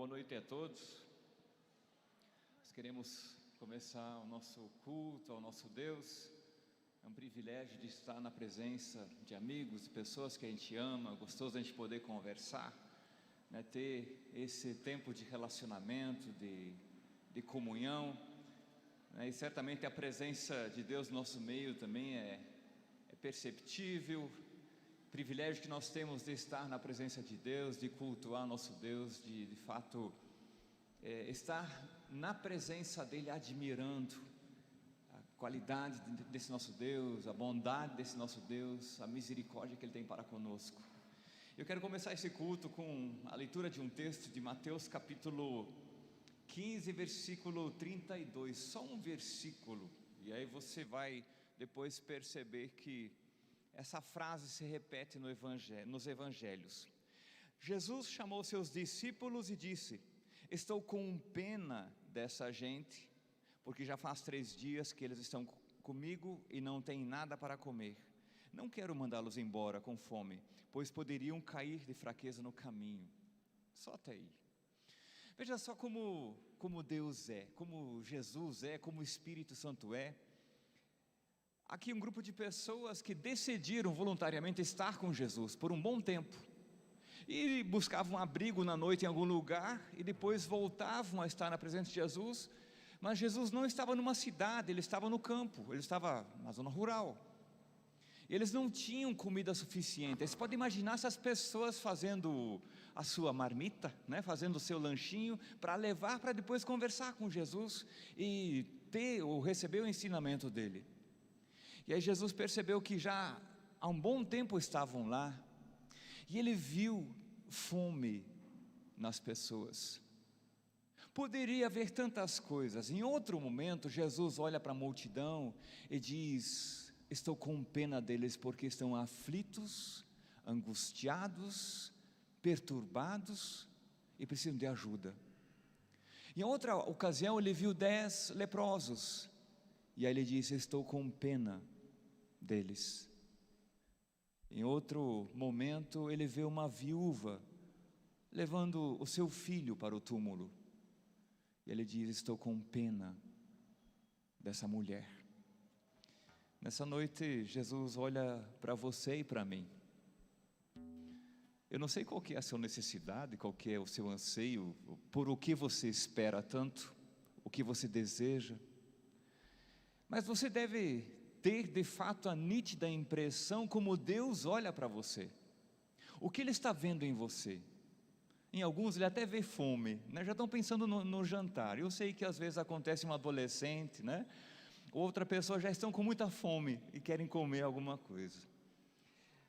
Boa noite a todos. Nós queremos começar o nosso culto ao nosso Deus. É um privilégio de estar na presença de amigos, de pessoas que a gente ama. Gostoso a gente poder conversar, né? Ter esse tempo de relacionamento, de comunhão, né? E certamente a presença de Deus no nosso meio também é perceptível. Privilégio que nós temos de estar na presença de Deus, de cultuar nosso Deus, de fato estar na presença dEle, admirando a qualidade desse nosso Deus, a bondade desse nosso Deus, a misericórdia que Ele tem para conosco. Eu quero começar esse culto com a leitura de um texto de Mateus capítulo 15, versículo 32, só um versículo, e aí você vai depois perceber que essa frase se repete nos evangelhos. Jesus chamou seus discípulos e disse: estou com pena dessa gente, porque já faz 3 dias que eles estão comigo e não têm nada para comer. Não quero mandá-los embora com fome, pois poderiam cair de fraqueza no caminho. Só até aí. Veja só como Deus é, como Jesus é, como o Espírito Santo é. Aqui um grupo de pessoas que decidiram voluntariamente estar com Jesus por um bom tempo, e buscavam abrigo na noite em algum lugar, e depois voltavam a estar na presença de Jesus, mas Jesus não estava numa cidade, Ele estava no campo, Ele estava na zona rural, eles não tinham comida suficiente. Você pode imaginar essas pessoas fazendo a sua marmita, né? Fazendo o seu lanchinho, para levar, para depois conversar com Jesus, e ter ou receber o ensinamento dEle. E aí Jesus percebeu que já há um bom tempo estavam lá, e Ele viu fome nas pessoas. Poderia haver tantas coisas. Em outro momento Jesus olha para a multidão e diz: estou com pena deles, porque estão aflitos, angustiados, perturbados e precisam de ajuda. Em outra ocasião Ele viu 10 leprosos, e aí Ele disse: estou com pena deles. Em outro momento Ele vê uma viúva levando o seu filho para o túmulo, e Ele diz: estou com pena dessa mulher. Nessa noite Jesus olha para você e para mim. Eu não sei qual que é a sua necessidade, qual que é o seu anseio, por o que você espera tanto, o que você deseja, mas você deve ter de fato a nítida impressão como Deus olha para você, o que Ele está vendo em você. Em alguns Ele até vê fome, né? Já estão pensando no jantar. Eu sei que às vezes acontece um adolescente, né? Outra pessoa já estão com muita fome e querem comer alguma coisa,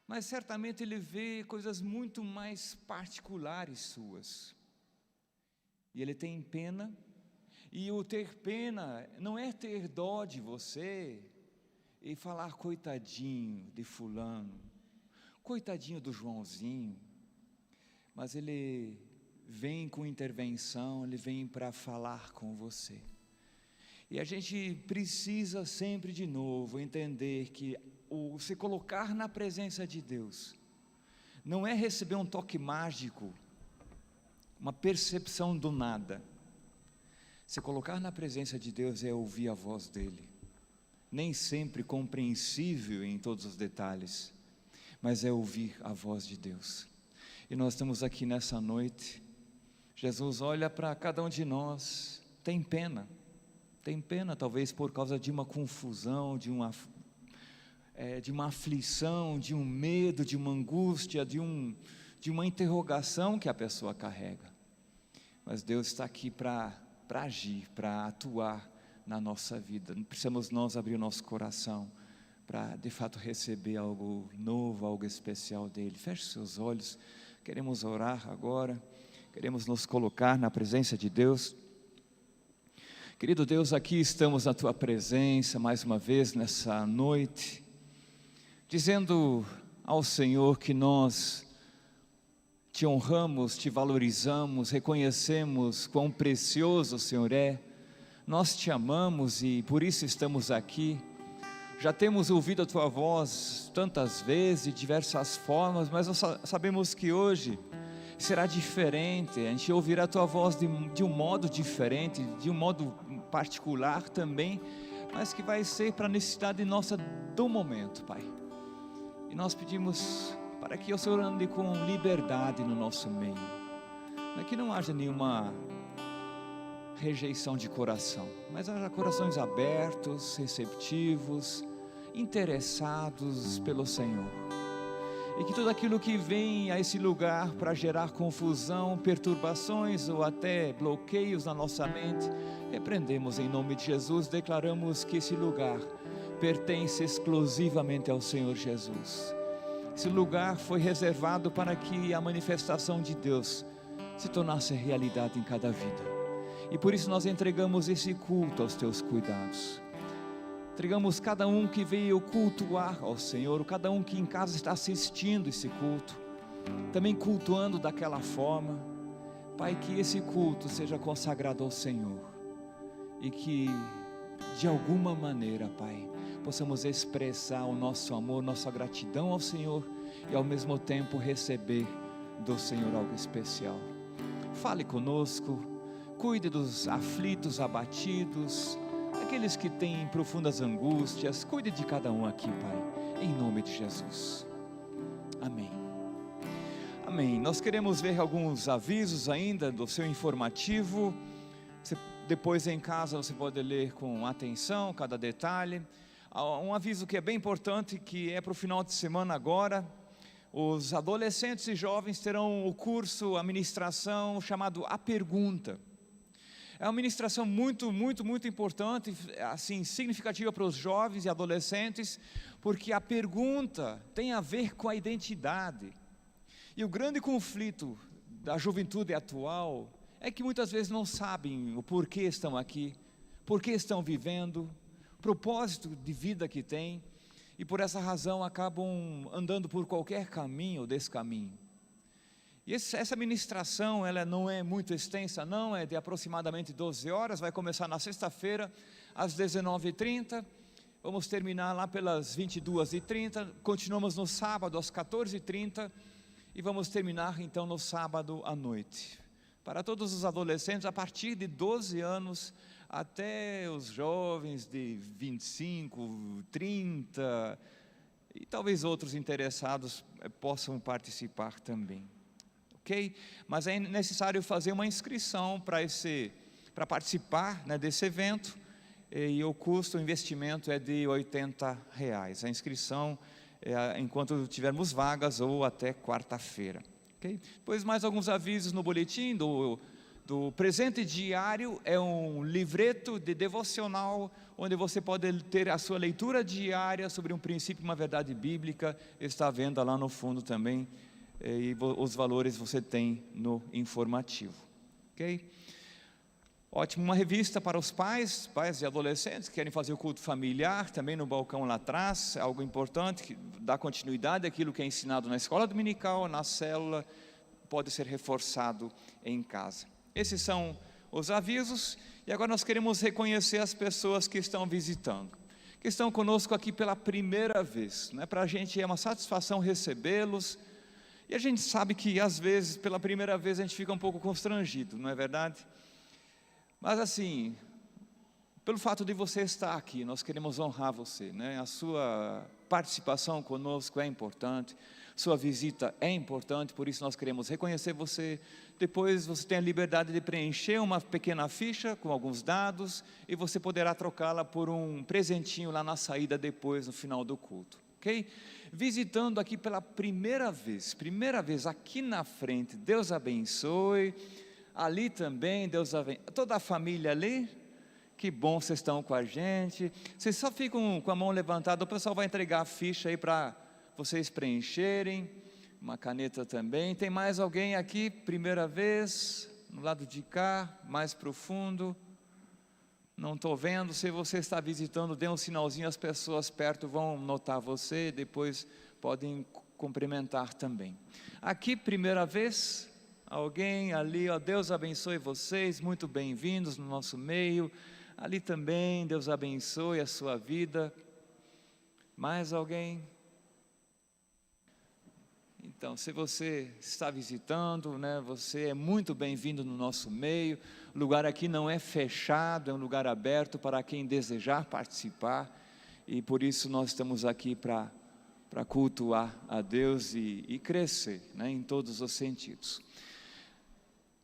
mas certamente Ele vê coisas muito mais particulares suas, e Ele tem pena. E o ter pena não é ter dó de você e falar: coitadinho de fulano, coitadinho do Joãozinho, mas Ele vem com intervenção, Ele vem para falar com você. E a gente precisa sempre de novo entender que o se colocar na presença de Deus não é receber um toque mágico, uma percepção do nada. Se colocar na presença de Deus é ouvir a voz dEle, nem sempre compreensível em todos os detalhes, mas é ouvir a voz de Deus. E nós estamos aqui nessa noite. Jesus olha para cada um de nós, tem pena talvez por causa de uma confusão, de uma aflição, de um medo, de uma angústia, de uma interrogação que a pessoa carrega, mas Deus está aqui para agir, para atuar na nossa vida. Precisamos nós abrir o nosso coração para de fato receber algo novo, algo especial dEle. Feche seus olhos, queremos orar agora, queremos nos colocar na presença de Deus. Querido Deus, aqui estamos na Tua presença mais uma vez nessa noite, dizendo ao Senhor que nós Te honramos, Te valorizamos, reconhecemos quão precioso o Senhor é. Nós Te amamos e por isso estamos aqui. Já temos ouvido a Tua voz tantas vezes, de diversas formas, mas nós sabemos que hoje será diferente, a gente ouvirá a Tua voz de um modo diferente, de um modo particular também, mas que vai ser para a necessidade nossa do momento, Pai. E nós pedimos para que o Senhor ande com liberdade no nosso meio, para que não haja nenhuma rejeição de coração, mas haja corações abertos, receptivos, interessados pelo Senhor. E que tudo aquilo que vem a esse lugar para gerar confusão, perturbações ou até bloqueios na nossa mente, repreendemos em nome de Jesus, declaramos que esse lugar pertence exclusivamente ao Senhor Jesus. Esse lugar foi reservado para que a manifestação de Deus se tornasse realidade em cada vida. E por isso nós entregamos esse culto aos Teus cuidados. Entregamos cada um que veio cultuar ao Senhor, cada um que em casa está assistindo esse culto, também cultuando daquela forma. Pai, que esse culto seja consagrado ao Senhor e que de alguma maneira, Pai, possamos expressar o nosso amor, nossa gratidão ao Senhor e ao mesmo tempo receber do Senhor algo especial. Fale conosco, cuide dos aflitos, abatidos, aqueles que têm profundas angústias, cuide de cada um aqui, Pai, em nome de Jesus. Amém. Amém. Nós queremos ver alguns avisos ainda do seu informativo. Depois em casa você pode ler com atenção cada detalhe. Um aviso que é bem importante, que é para o final de semana agora. Os adolescentes e jovens terão o curso, a ministração chamado A Pergunta. É uma ministração muito importante, assim, significativa para os jovens e adolescentes, porque a pergunta tem a ver com a identidade. E o grande conflito da juventude atual é que muitas vezes não sabem o porquê estão aqui, porquê estão vivendo, o propósito de vida que têm, e por essa razão acabam andando por qualquer caminho ou descaminho. E essa ministração, ela não é muito extensa não, é de aproximadamente 12 horas, vai começar na sexta-feira, às 19h30, vamos terminar lá pelas 22h30, continuamos no sábado às 14h30, e vamos terminar então no sábado à noite. Para todos os adolescentes, a partir de 12 anos, até os jovens de 25, 30, e talvez outros interessados possam participar também. Ok? Mas é necessário fazer uma inscrição para participar, né, desse evento, e o custo, o investimento é de R$80. A inscrição é enquanto tivermos vagas ou até quarta-feira. Okay? Depois mais alguns avisos no boletim do presente diário, é um livreto de devocional, onde você pode ter a sua leitura diária sobre um princípio, uma verdade bíblica, está à venda lá no fundo também. E os valores você tem no informativo, ok? Ótimo, uma revista para os pais e adolescentes que querem fazer o culto familiar, também no balcão lá atrás, algo importante, que dá continuidade àquilo que é ensinado na escola dominical, na célula, pode ser reforçado em casa. Esses são os avisos, e agora nós queremos reconhecer as pessoas que estão visitando, que estão conosco aqui pela primeira vez, né? Para a gente é uma satisfação recebê-los. E a gente sabe que às vezes, pela primeira vez, a gente fica um pouco constrangido, não é verdade? Mas assim, pelo fato de você estar aqui, nós queremos honrar você, né? A sua participação conosco é importante, sua visita é importante, por isso nós queremos reconhecer você. Depois você tem a liberdade de preencher uma pequena ficha com alguns dados, e você poderá trocá-la por um presentinho lá na saída depois, no final do culto. Okay? Visitando aqui pela primeira vez aqui na frente, Deus abençoe, ali também, Deus abençoe, toda a família ali, que bom vocês estão com a gente, vocês só ficam com a mão levantada, o pessoal vai entregar a ficha aí para vocês preencherem, uma caneta também. Tem mais alguém aqui, primeira vez, no lado de cá, mais profundo? Não estou vendo. Se você está visitando, dê um sinalzinho, as pessoas perto vão notar você, depois podem cumprimentar também. Aqui, primeira vez, alguém ali, ó, Deus abençoe vocês, muito bem-vindos no nosso meio. Ali também, Deus abençoe a sua vida. Mais alguém? Então, se você está visitando, né, você é muito bem-vindo no nosso meio. O lugar aqui não é fechado, é um lugar aberto para quem desejar participar. E por isso nós estamos aqui para cultuar a Deus e crescer, né, em todos os sentidos.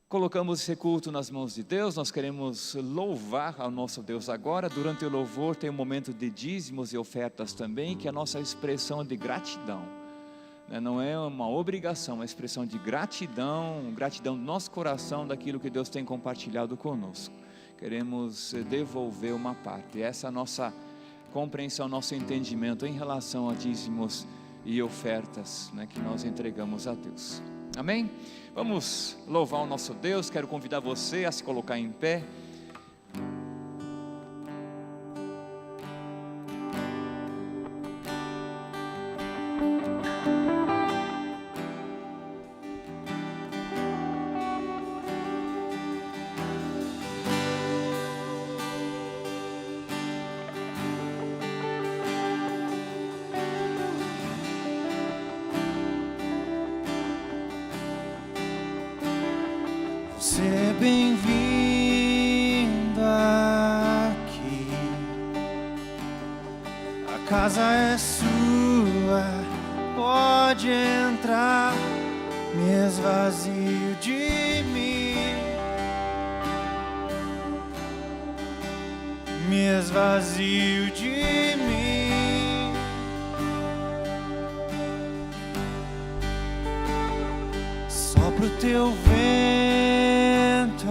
Colocamos esse culto nas mãos de Deus, nós queremos louvar ao nosso Deus agora. Durante o louvor tem um momento de dízimos e ofertas também, que é a nossa expressão de gratidão. Não é uma obrigação, é uma expressão de gratidão, gratidão do nosso coração, daquilo que Deus tem compartilhado conosco. Queremos devolver uma parte, essa é a nossa compreensão, nosso entendimento em relação a dízimos e ofertas, né, que nós entregamos a Deus. Amém? Vamos louvar o nosso Deus. Quero convidar você a se colocar em pé. Você é bem-vindo aqui. A casa é sua, pode entrar. Me esvazio de mim, me esvazio de mim. Sopra o teu vento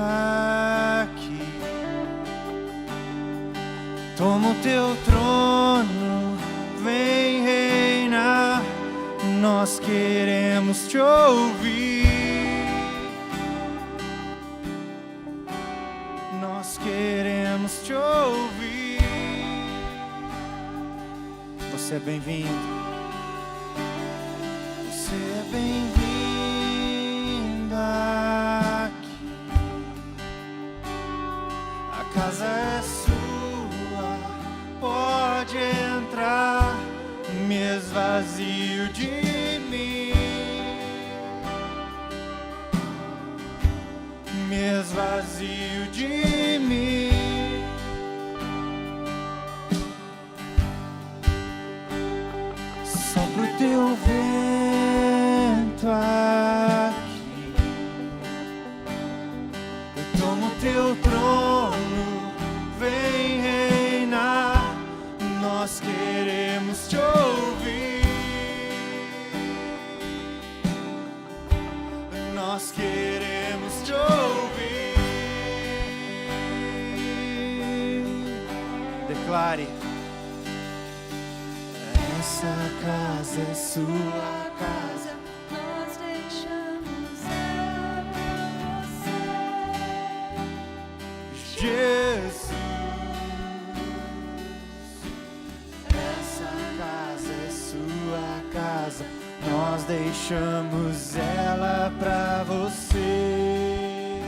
aqui, toma o teu trono, vem reinar. Nós queremos te ouvir, nós queremos te ouvir. Você é bem-vindo, você é bem-vindo aqui. A casa é sua, pode entrar. Me esvazio de mim, me esvazio de mim. Sopra o teu vento aqui, eu tomo o teu trono, vem reinar. Nós queremos te ouvir, nós queremos te ouvir. Declare: essa casa é sua casa, nós deixamos ela pra você. Jesus. Casa, nós deixamos ela pra você,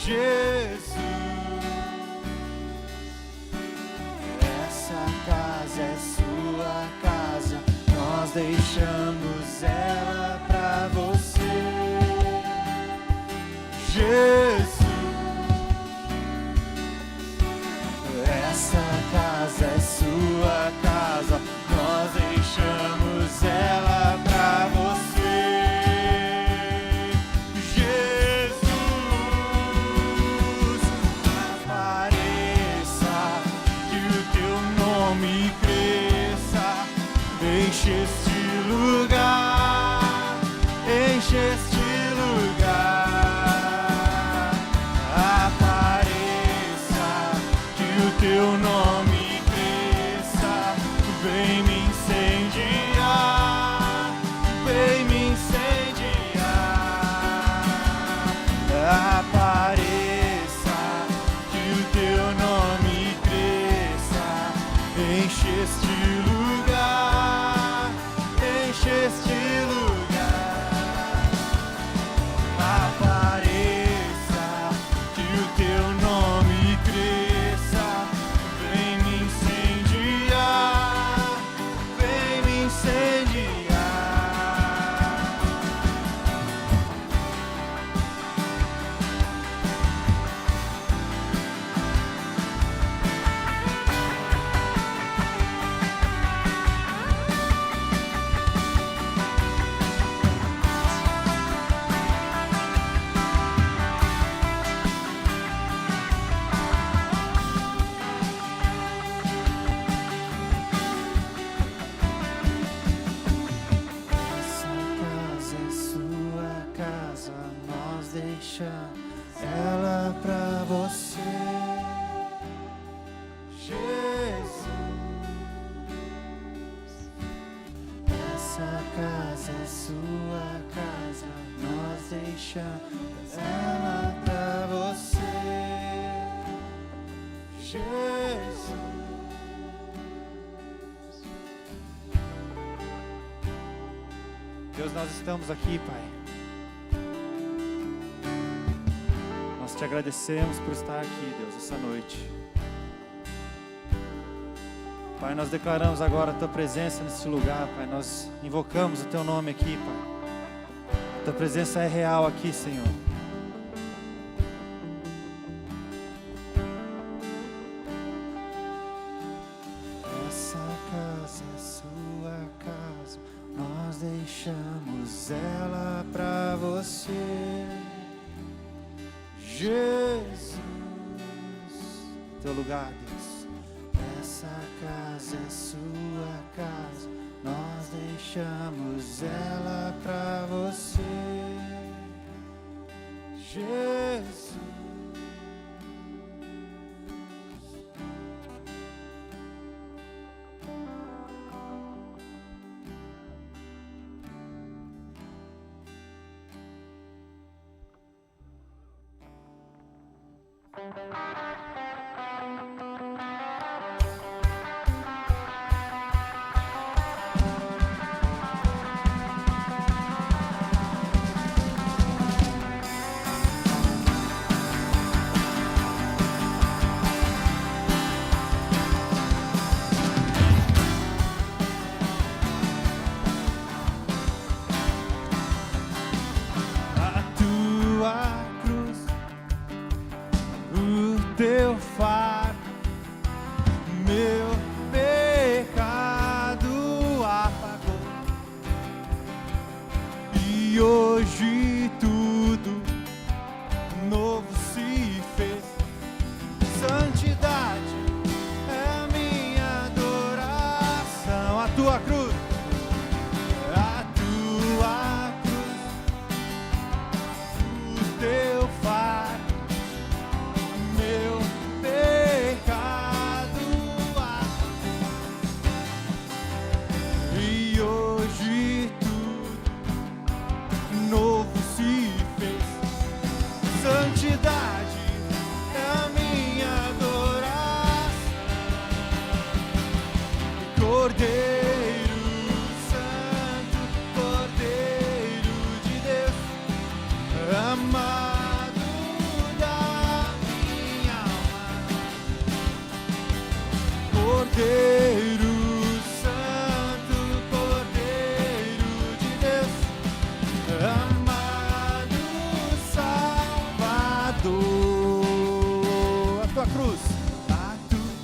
Jesus. Essa casa é sua casa, nós deixamos ela pra você, Jesus. Essa casa é sua casa, nós deixamos ela pra você, Jesus. Apareça, que o teu nome cresça, enche este lugar, enche este lugar. Apareça, que o teu nome vem me incendiar, vem me incendiar. Apareça, que o teu nome cresça, enche este lugar, enche este lugar. Apareça, que o teu nome cresça, vem me incendiar, vem me incendiar. deixamos ela pra você. Jesus, essa casa é sua casa, nós deixamos ela pra você. Jesus, Deus, nós estamos aqui, Pai. Nós te agradecemos por estar aqui, Deus, essa noite. Pai, nós declaramos agora a Tua presença nesse lugar, Pai. Nós invocamos o Teu nome aqui, Pai. A Tua presença é real aqui, Senhor. Essa casa é sua casa, nós deixamos ela pra você. Jesus, Teu lugar, Deus. Essa casa é sua casa, nós deixamos ela pra você. Jesus, a tua cruz, o teu fardo, meu pecado apagou, e hoje tudo novo se fez. Santidade é a minha adoração. A tua cruz, a tua cruz, o teu fardo, meu pecado apagou, e hoje tudo novo se fez. Santidade é a minha adoração. Cordeiro Santo, Cordeiro de Deus, amado da minha alma. Cordeiro Santo, Cordeiro de Deus, amado Salvador. A tua cruz, a tua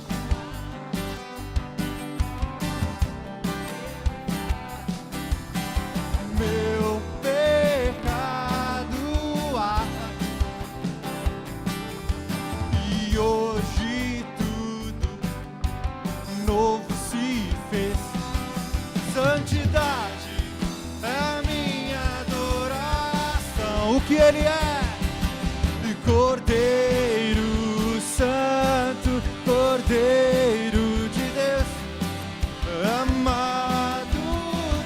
meu pecado e hoje tudo novo se fez. Santidade é a minha adoração. O que Ele é? Cordeiro Santo, Cordeiro de Deus, amado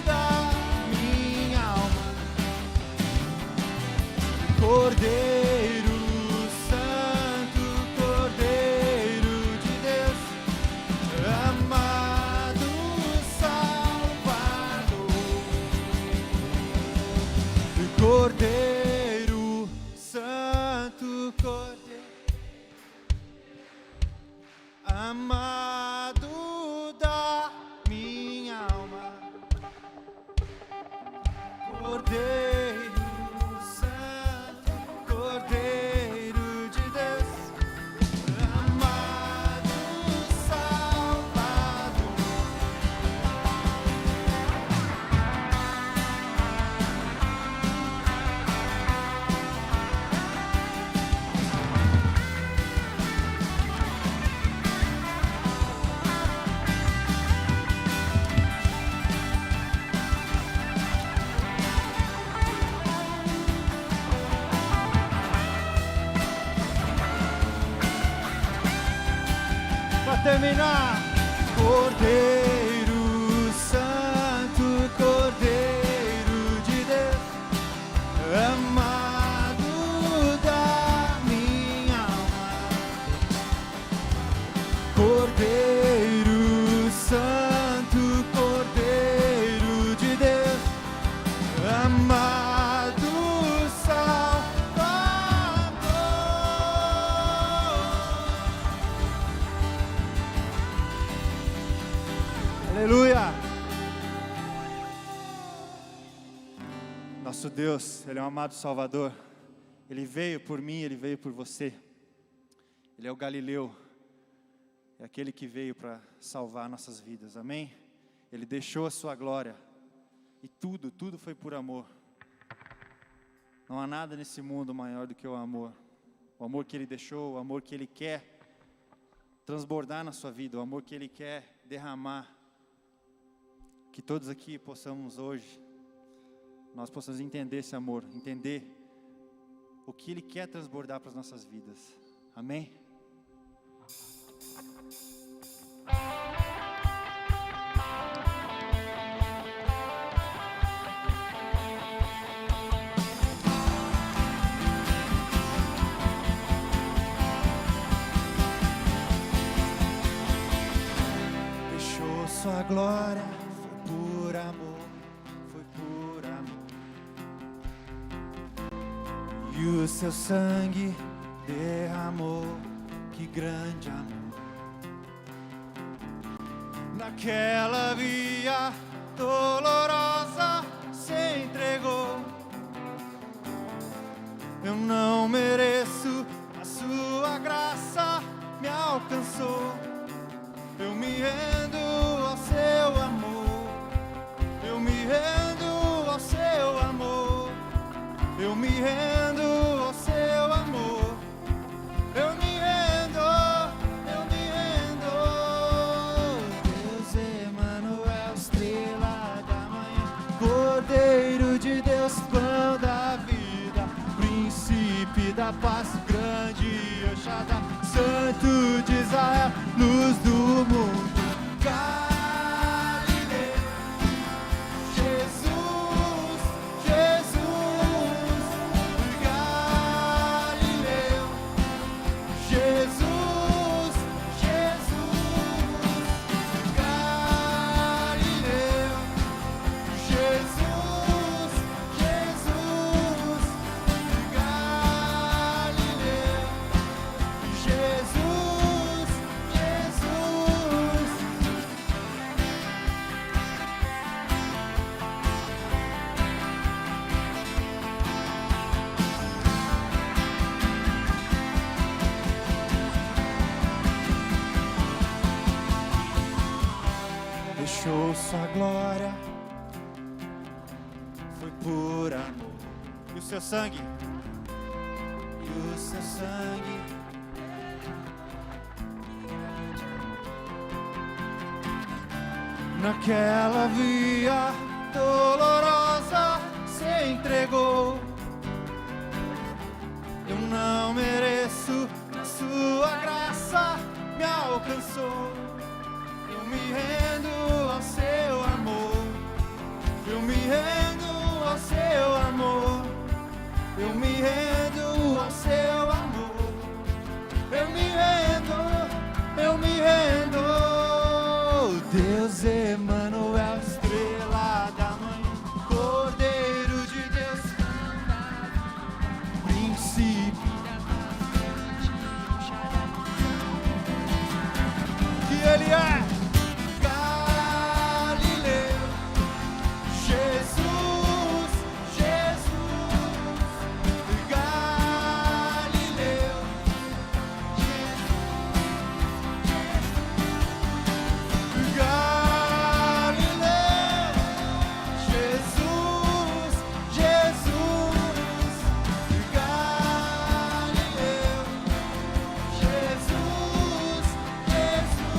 da minha alma. Cordeiro Santo, Cordeiro de Deus, amado Salvador. Cordeiro Santo, Cordeiro, amado da minha alma. Cordeiro Santo, Cordeiro de Deus, amado Salvador. terminar. Cordeiro Santo, Cordeiro de Deus, amado da minha alma. Cordeiro Santo, Cordeiro de Deus, amado Salvador. Aleluia! Nosso Deus, Ele é um amado Salvador. Ele veio por mim, Ele veio por você. Ele é o Galileu. É aquele que veio para salvar nossas vidas, amém? Ele deixou a sua glória. E tudo foi por amor. Não há nada nesse mundo maior do que o amor. O amor que Ele deixou, o amor que Ele quer transbordar na sua vida, o amor que Ele quer derramar. Que todos aqui possamos hoje, nós possamos entender esse amor, entender o que Ele quer transbordar para as nossas vidas. Amém? Deixou sua glória, foi por amor, foi por amor. E o seu sangue derramou, que grande amor. Naquela via dolorosa se entregou. Eu não mereço, a sua graça me alcançou. Eu me rendo ao seu amor. Eu me rendo ao seu amor. Eu me rendo ao seu amor. Eu me rendo, eu me rendo. Deus Emanuel, estrela da manhã, Cordeiro de Deus, pão da vida, príncipe da paz, grande El Shaddai, Santo de Israel, luz do mundo. Galileu, Jesus, Jesus, Galileu, Jesus, Jesus, Galileu, Jesus, Jesus, Galileu, Jesus, Jesus. Deixou sua glória, foi por amor. E o seu sangue? E o seu sangue? Naquela via dolorosa se entregou. Eu não mereço, a sua graça me alcançou. Eu me rendo ao seu amor. Eu me rendo ao seu amor. Eu me rendo ao seu amor. Eu me rendo, eu me rendo. Deus Emanuel, estrela da manhã, Cordeiro de Deus, príncipe que Ele é. Galileu, Jesus, Jesus, Galileu, Galileu, Jesus, Jesus, Galileu, Jesus, Jesus.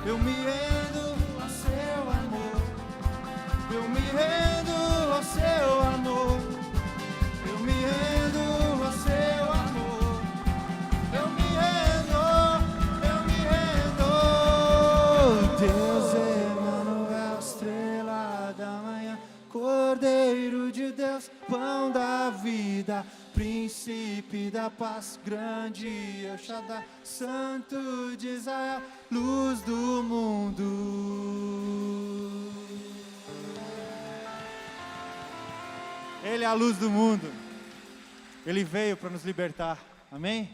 Eu me rendo ao seu amor. Eu me rendo ao seu amor. Eu me rendo ao seu amor. Eu me rendo, eu me rendo. Deus Emanuel, estrela da manhã, Cordeiro de Deus, pão da vida, príncipe da paz, grande El Shaddai, santo de Israel, luz do mundo. Ele é a luz do mundo. Ele veio para nos libertar. Amém?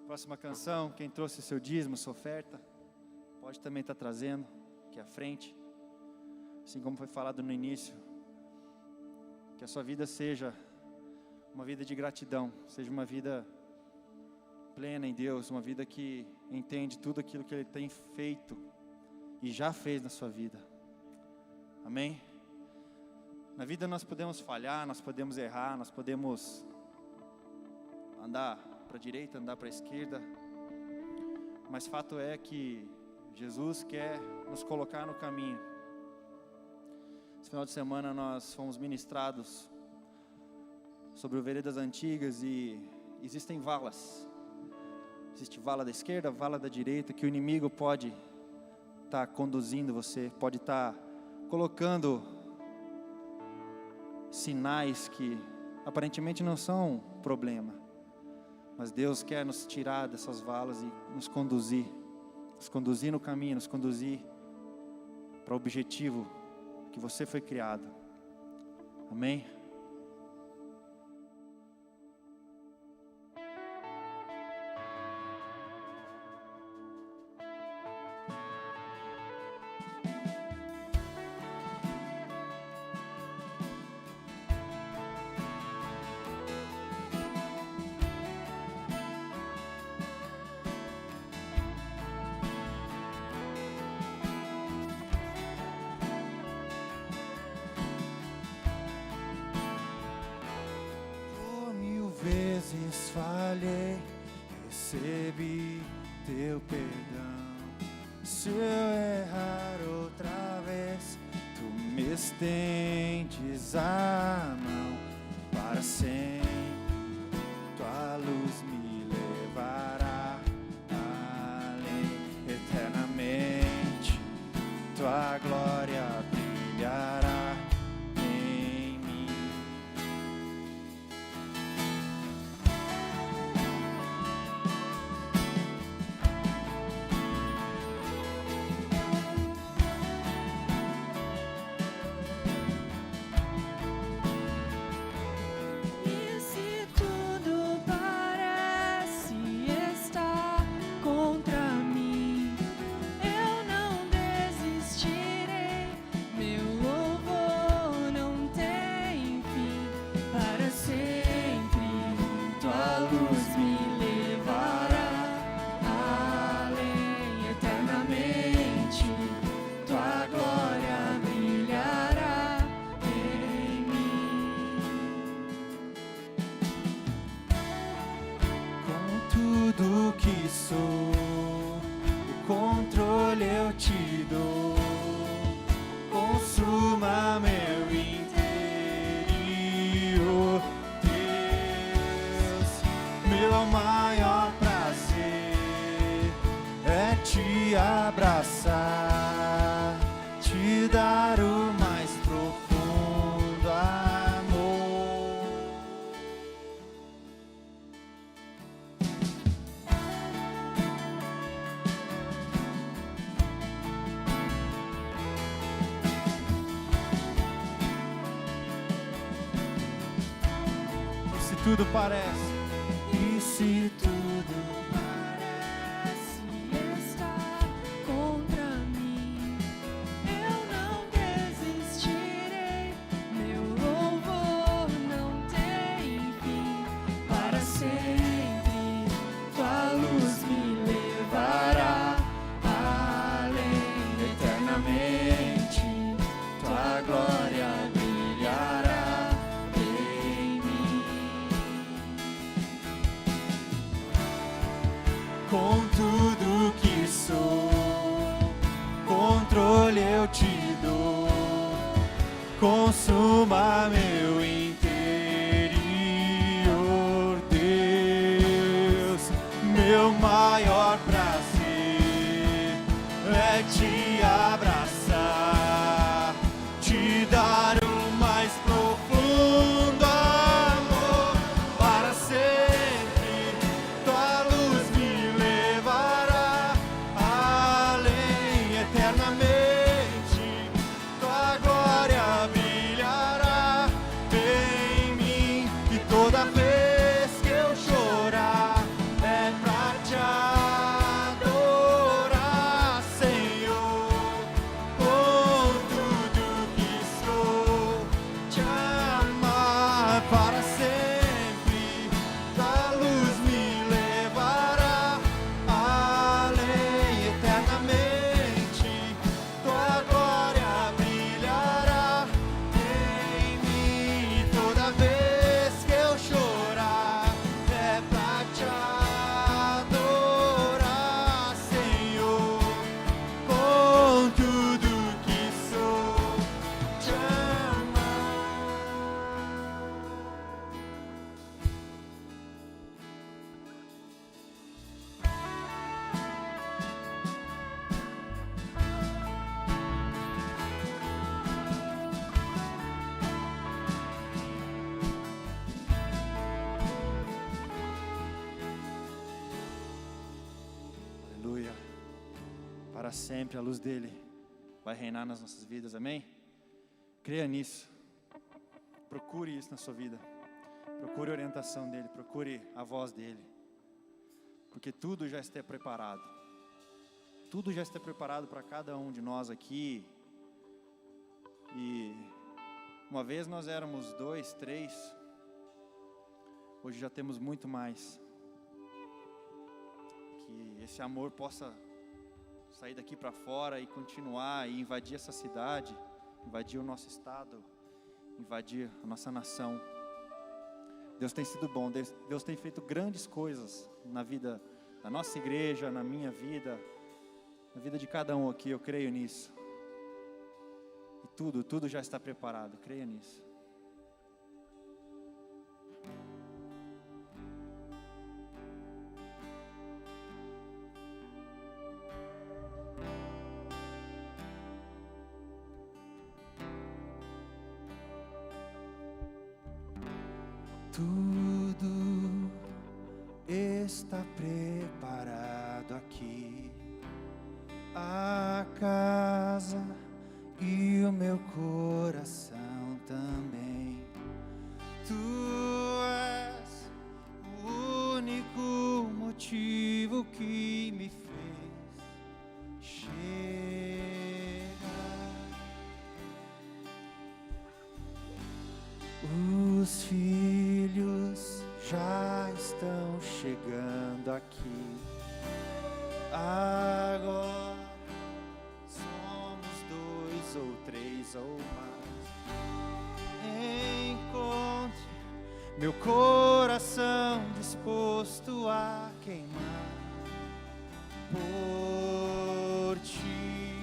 Próxima canção, quem trouxe seu dízimo, sua oferta, pode também estar trazendo aqui à frente. Assim como foi falado no início, que a sua vida seja uma vida de gratidão, seja uma vida plena em Deus, uma vida que entende tudo aquilo que Ele tem feito e já fez na sua vida. Amém? Na vida nós podemos falhar, nós podemos errar, nós podemos andar para a direita, andar para a esquerda, mas fato é que Jesus quer nos colocar no caminho. Esse final de semana nós fomos ministrados sobre veredas antigas e existem valas. Existe vala da esquerda, vala da direita, que o inimigo pode estar conduzindo você, pode estar colocando sinais que aparentemente não são problema, mas Deus quer nos tirar dessas valas e nos conduzir no caminho, nos conduzir para o objetivo que você foi criado. Amém? Vezes falhei, recebi teu perdão. Se eu errar outra vez, tu me estendes a mão. Para sempre tua luz me levará além, eternamente tua glória brilhará. Tudo que sou, o controle eu te dou. Consuma meu interior, Deus. Meu maior prazer é te abraçar, te dar o mais profundo amor. Tudo parece, e se tudo parece estar contra mim, eu não desistirei, meu louvor não tem fim, para sempre tua luz me levará além, eternamente tua glória brilhará em mim. com tudo que sou. Controle eu te dou, consuma meu interior, Deus. Meu maior prazer é te abraçar, te dar o mais profundo amor para sempre. Tua luz me levará além eternamente. Tua glória brilhará em mim e toda vez que eu chorar é pra te adorar, Senhor, com tudo que sou, te amar para sempre. Tua luz me levará além eternamente. Tua glória brilhará em mim e toda vez que eu chorar é pra te adorar, Senhor, com tudo que sou, te amar. Aleluia. Para sempre a luz dele vai reinar nas nossas vidas, amém? Creia nisso. Procure isso na sua vida. Procure a orientação dele, procure a voz dele. Porque tudo já está preparado. Tudo já está preparado para cada um de nós aqui. E uma vez nós éramos 2, 3. Hoje já temos muito mais. Que esse amor possa sair daqui para fora e continuar e invadir essa cidade, invadir o nosso estado, invadir a nossa nação. Deus tem sido bom, Deus tem feito grandes coisas na vida da nossa igreja, na minha vida, na vida de cada um aqui, eu creio nisso. E tudo já está preparado, creia nisso. Tudo está preparado aqui, a casa e o meu coração também. Tu és o único motivo que me fez chegar. Os filhos já estão chegando aqui. Agora somos 2 ou 3 ou mais. Encontre meu coração disposto a queimar por ti.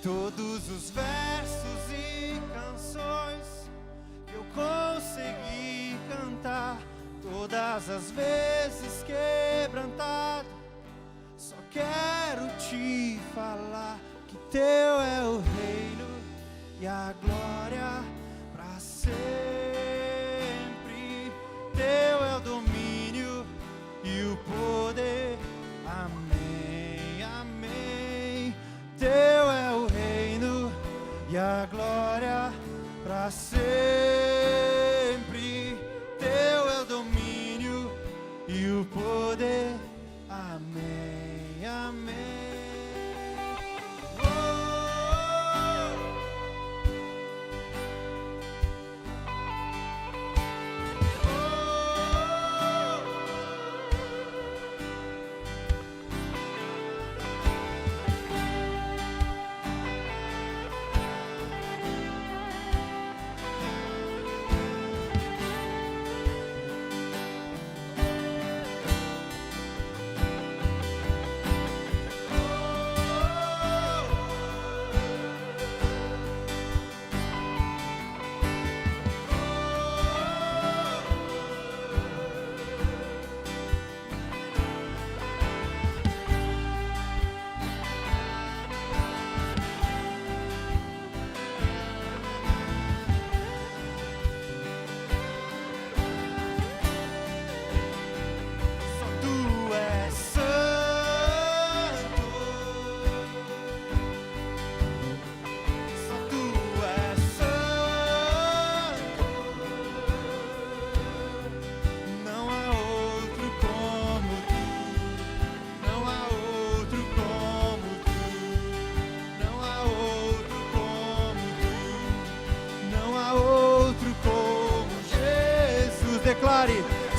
Todos os versos e canções que eu consegui cantar, todas as vezes quebrantado, só quero te falar que teu é o reino e a glória para sempre. Teu é o domínio e o poder. Amém, amém. Teu é o reino e a glória para sempre. Teu é o domínio e o poder. Amém, amém.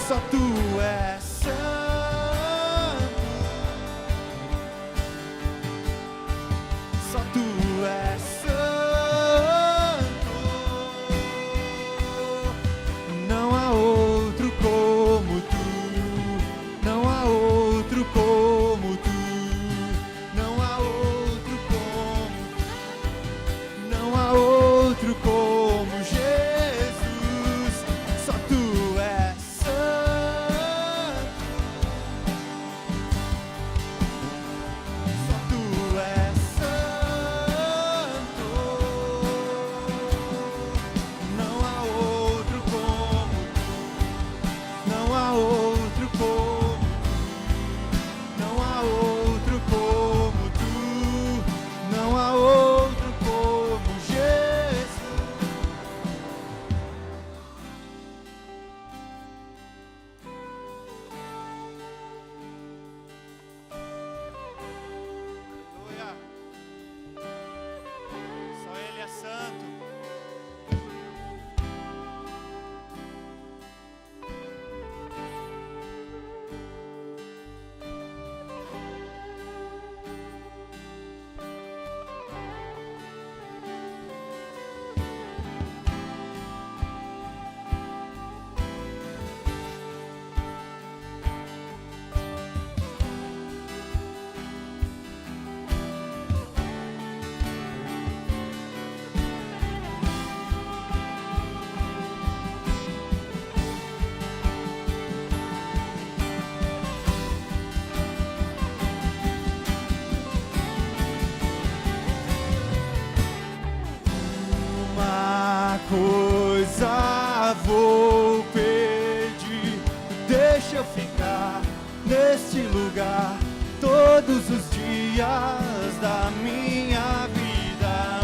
Só tu és santo, só tu és santo, não há outro como tu, não há outro como tu, não há outro como tu, não há outro como Jesus, só tu és santo, só tu és santo, não há outro como tu, não há outro como tu, não há outro como tu, não há outro como Jesus. Aleluia. Só Ele é santo. Uma coisa vou pedir, deixa eu ficar neste lugar todos os dias da minha vida.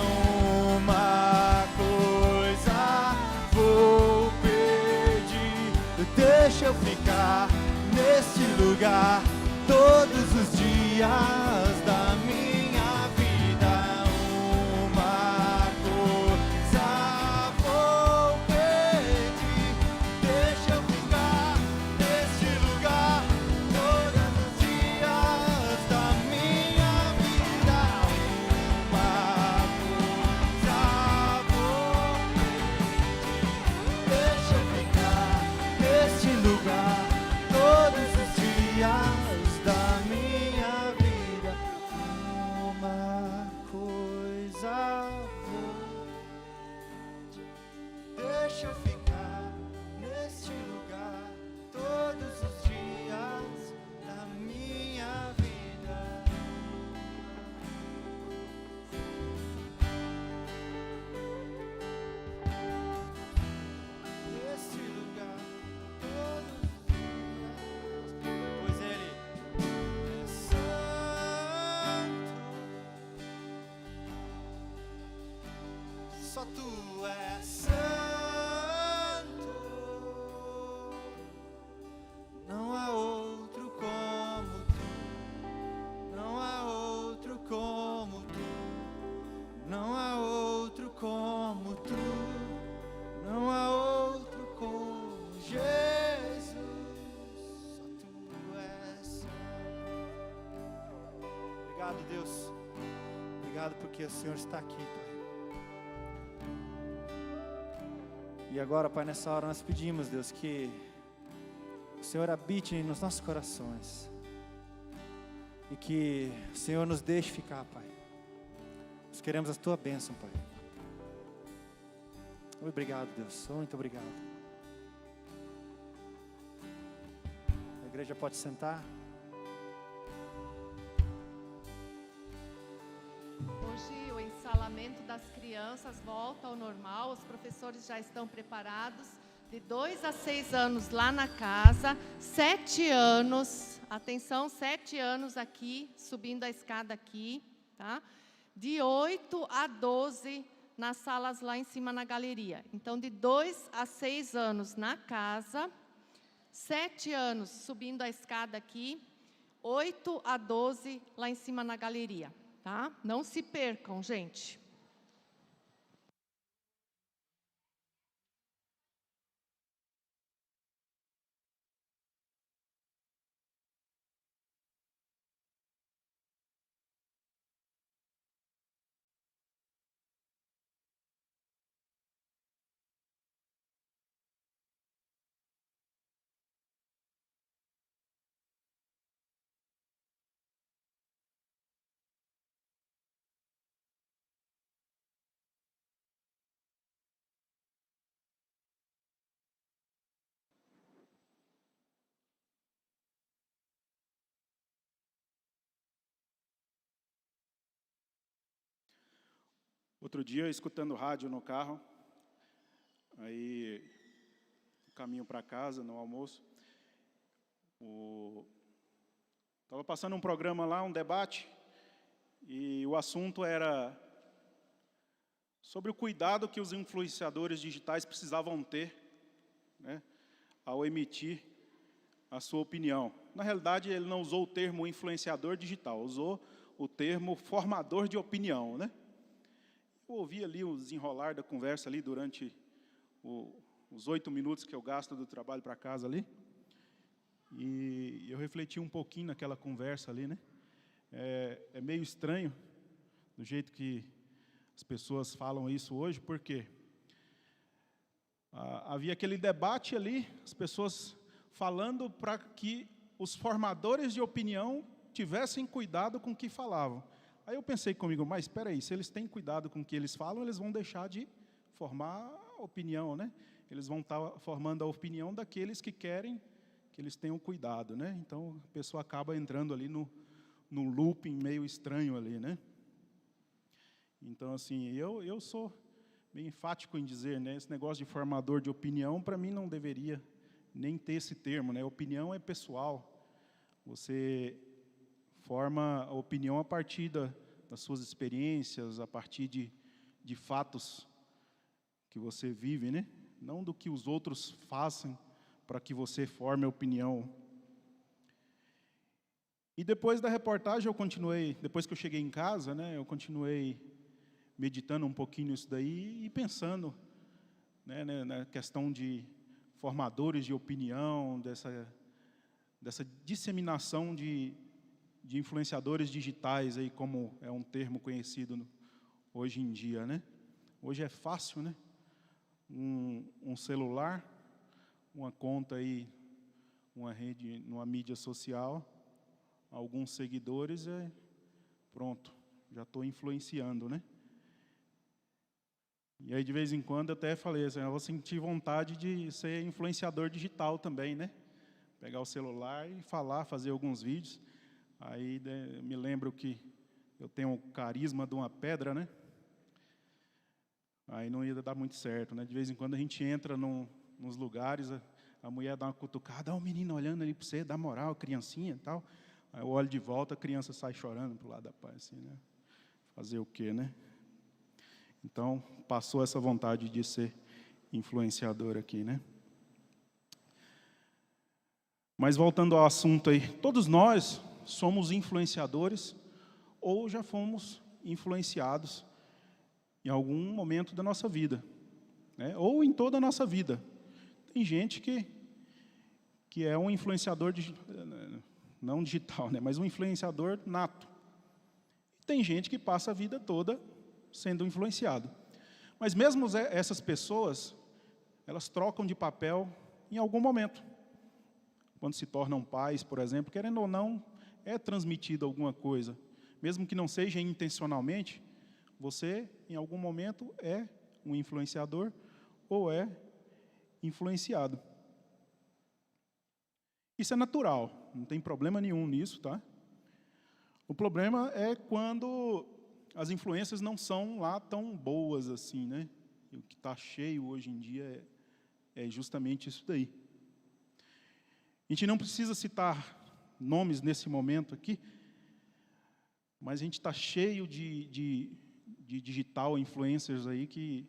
Uma coisa vou pedir, deixa eu ficar neste lugar todos os dias da minha vida. Uma coisa vou pedir, deixa eu ficar neste lugar todos os dias da minha vida. Uma coisa vou pedir, deixa eu ficar neste lugar todos os dias da minha vida. Uma coisa vou pedir, deixa eu ficar neste lugar todos os dias da minha vida. Neste lugar todos os dias, pois Ele é santo, só tu és santo, não há outro como tu, não há outro como tu, não há outro como tu, não há outro como Jesus, só tu és santo. Obrigado, Deus. Obrigado porque o Senhor está aqui, Pai. E agora, Pai, nessa hora nós pedimos, Deus, que o Senhor habite nos nossos corações e que o Senhor nos deixe ficar, Pai. Nós queremos a Tua bênção, Pai. Obrigado, Deus. Muito obrigado. A igreja pode sentar. Hoje o ensalamento das crianças volta ao normal, os professores já estão preparados, de 2 a 6 anos lá na casa, 7 anos, atenção, 7 anos aqui, subindo a escada aqui, tá? De 8 a 12 nas salas lá em cima na galeria. Então, de 2 a 6 anos na casa, 7 anos subindo a escada aqui, 8 a 12 lá em cima na galeria. Tá? Não se percam, gente. Outro dia, escutando rádio no carro, aí, caminho para casa, no almoço, estava passando um programa lá, um debate, e o assunto era sobre o cuidado que os influenciadores digitais precisavam ter, né, ao emitir a sua opinião. Na realidade, ele não usou o termo influenciador digital, usou o termo formador de opinião, né? Eu ouvi ali o desenrolar da conversa ali durante os 8 minutos que eu gasto do trabalho para casa ali, e eu refleti um pouquinho naquela conversa ali, né? É meio estranho do jeito que as pessoas falam isso hoje, porque havia aquele debate ali, as pessoas falando para que os formadores de opinião tivessem cuidado com o que falavam. Aí eu pensei comigo, mas espera aí, se eles têm cuidado com o que eles falam, eles vão deixar de formar opinião, né? Eles vão estar formando a opinião daqueles que querem que eles tenham cuidado, né? Então, a pessoa acaba entrando ali no looping meio estranho ali, né? Então, assim, eu sou bem enfático em dizer, né? Esse negócio de formador de opinião, para mim, não deveria nem ter esse termo, né? Opinião é pessoal. Você forma a opinião a partir das suas experiências, a partir de fatos que você vive, né? Não do que os outros façam para que você forme a opinião. E depois da reportagem, depois que eu cheguei em casa, né, eu continuei meditando um pouquinho nisso daí e pensando, né, na questão de formadores de opinião, dessa disseminação de influenciadores digitais, aí, como é um termo conhecido hoje em dia, né? Hoje é fácil, né? Um celular, uma conta aí, uma rede, numa mídia social, alguns seguidores, pronto, já estou influenciando, né? E aí, de vez em quando, eu até falei assim, eu vou sentir vontade de ser influenciador digital também, né? Pegar o celular e fazer alguns vídeos. Aí, me lembro que eu tenho o carisma de uma pedra, né? Aí não ia dar muito certo, né? De vez em quando a gente entra nos lugares, a mulher dá uma cutucada, o menino olhando ali para você, dá moral, criancinha e tal. Aí eu olho de volta, a criança sai chorando pro lado da paz, assim, né? Fazer o quê, né? Então, passou essa vontade de ser influenciador aqui, né? Mas voltando ao assunto aí, todos nós somos influenciadores ou já fomos influenciados em algum momento da nossa vida, né? Ou em toda a nossa vida. Tem gente que é um influenciador, não digital, né? Mas um influenciador nato. Tem gente que passa a vida toda sendo influenciado. Mas mesmo essas pessoas, elas trocam de papel em algum momento. Quando se tornam pais, por exemplo, querendo ou não, é transmitido alguma coisa. Mesmo que não seja intencionalmente, você, em algum momento, é um influenciador ou é influenciado. Isso é natural, não tem problema nenhum nisso, tá? O problema é quando as influências não são lá tão boas assim, né? E o que está cheio hoje em dia é justamente isso daí. A gente não precisa citar nomes nesse momento aqui, mas a gente está cheio de digital influencers aí que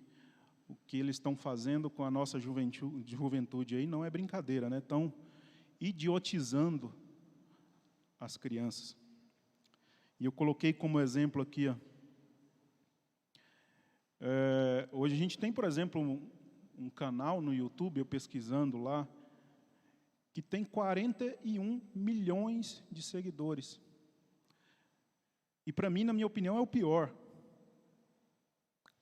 o que eles estão fazendo com a nossa juventude aí não é brincadeira, né? Estão idiotizando as crianças. E eu coloquei como exemplo aqui, ó, hoje a gente tem, por exemplo, um canal no YouTube, eu pesquisando lá, que tem 41 milhões de seguidores. E para mim, na minha opinião, é o pior.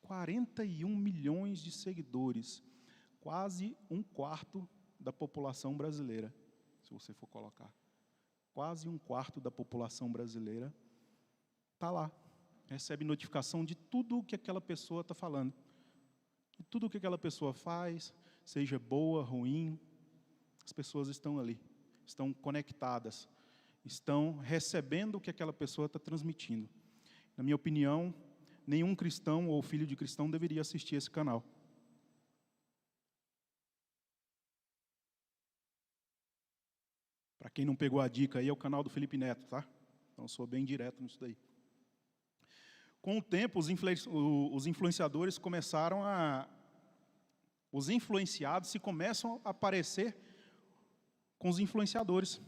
41 milhões de seguidores, quase 1/4 da população brasileira, se você for colocar. Quase 1/4 da população brasileira está lá, recebe notificação de tudo o que aquela pessoa está falando. De tudo o que aquela pessoa faz, seja boa, ruim, as pessoas estão ali, estão conectadas, estão recebendo o que aquela pessoa está transmitindo. Na minha opinião, nenhum cristão ou filho de cristão deveria assistir esse canal. Para quem não pegou a dica aí, é o canal do Felipe Neto, tá? Então, eu sou bem direto nisso daí. Com o tempo, os influenciadores começaram a... Os influenciados se começam a aparecer com os influenciadores.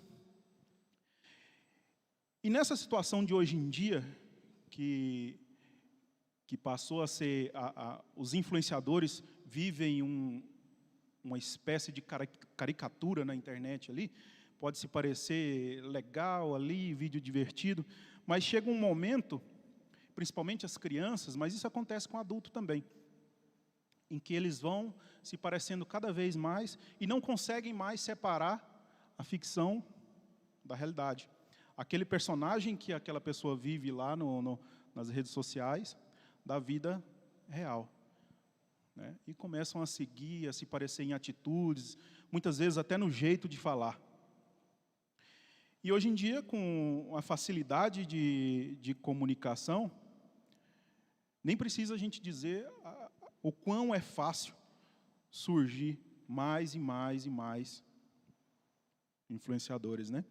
E nessa situação de hoje em dia, que passou a ser... os influenciadores vivem uma espécie de caricatura na internet ali. Pode se parecer legal ali, vídeo divertido, mas chega um momento, principalmente as crianças, mas isso acontece com adulto também, em que eles vão se parecendo cada vez mais e não conseguem mais separar a ficção da realidade. Aquele personagem que aquela pessoa vive lá nas redes sociais, da vida real. Né? E começam a seguir, a se parecer em atitudes, muitas vezes até no jeito de falar. E hoje em dia, com a facilidade de comunicação, nem precisa a gente dizer o quão é fácil surgir mais e mais e mais influenciadores, né?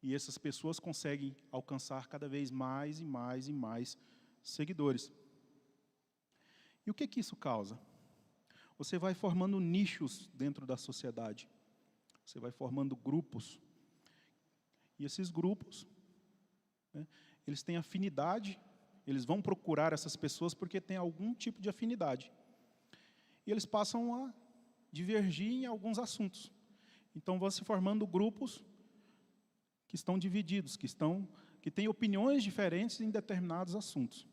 E essas pessoas conseguem alcançar cada vez mais e mais e mais seguidores. E o que isso causa? Você vai formando nichos dentro da sociedade. Você vai formando grupos. E esses grupos, né, eles têm afinidade, eles vão procurar essas pessoas porque têm algum tipo de afinidade. E eles passam a divergir em alguns assuntos. Então, vão se formando grupos que estão divididos, que têm opiniões diferentes em determinados assuntos.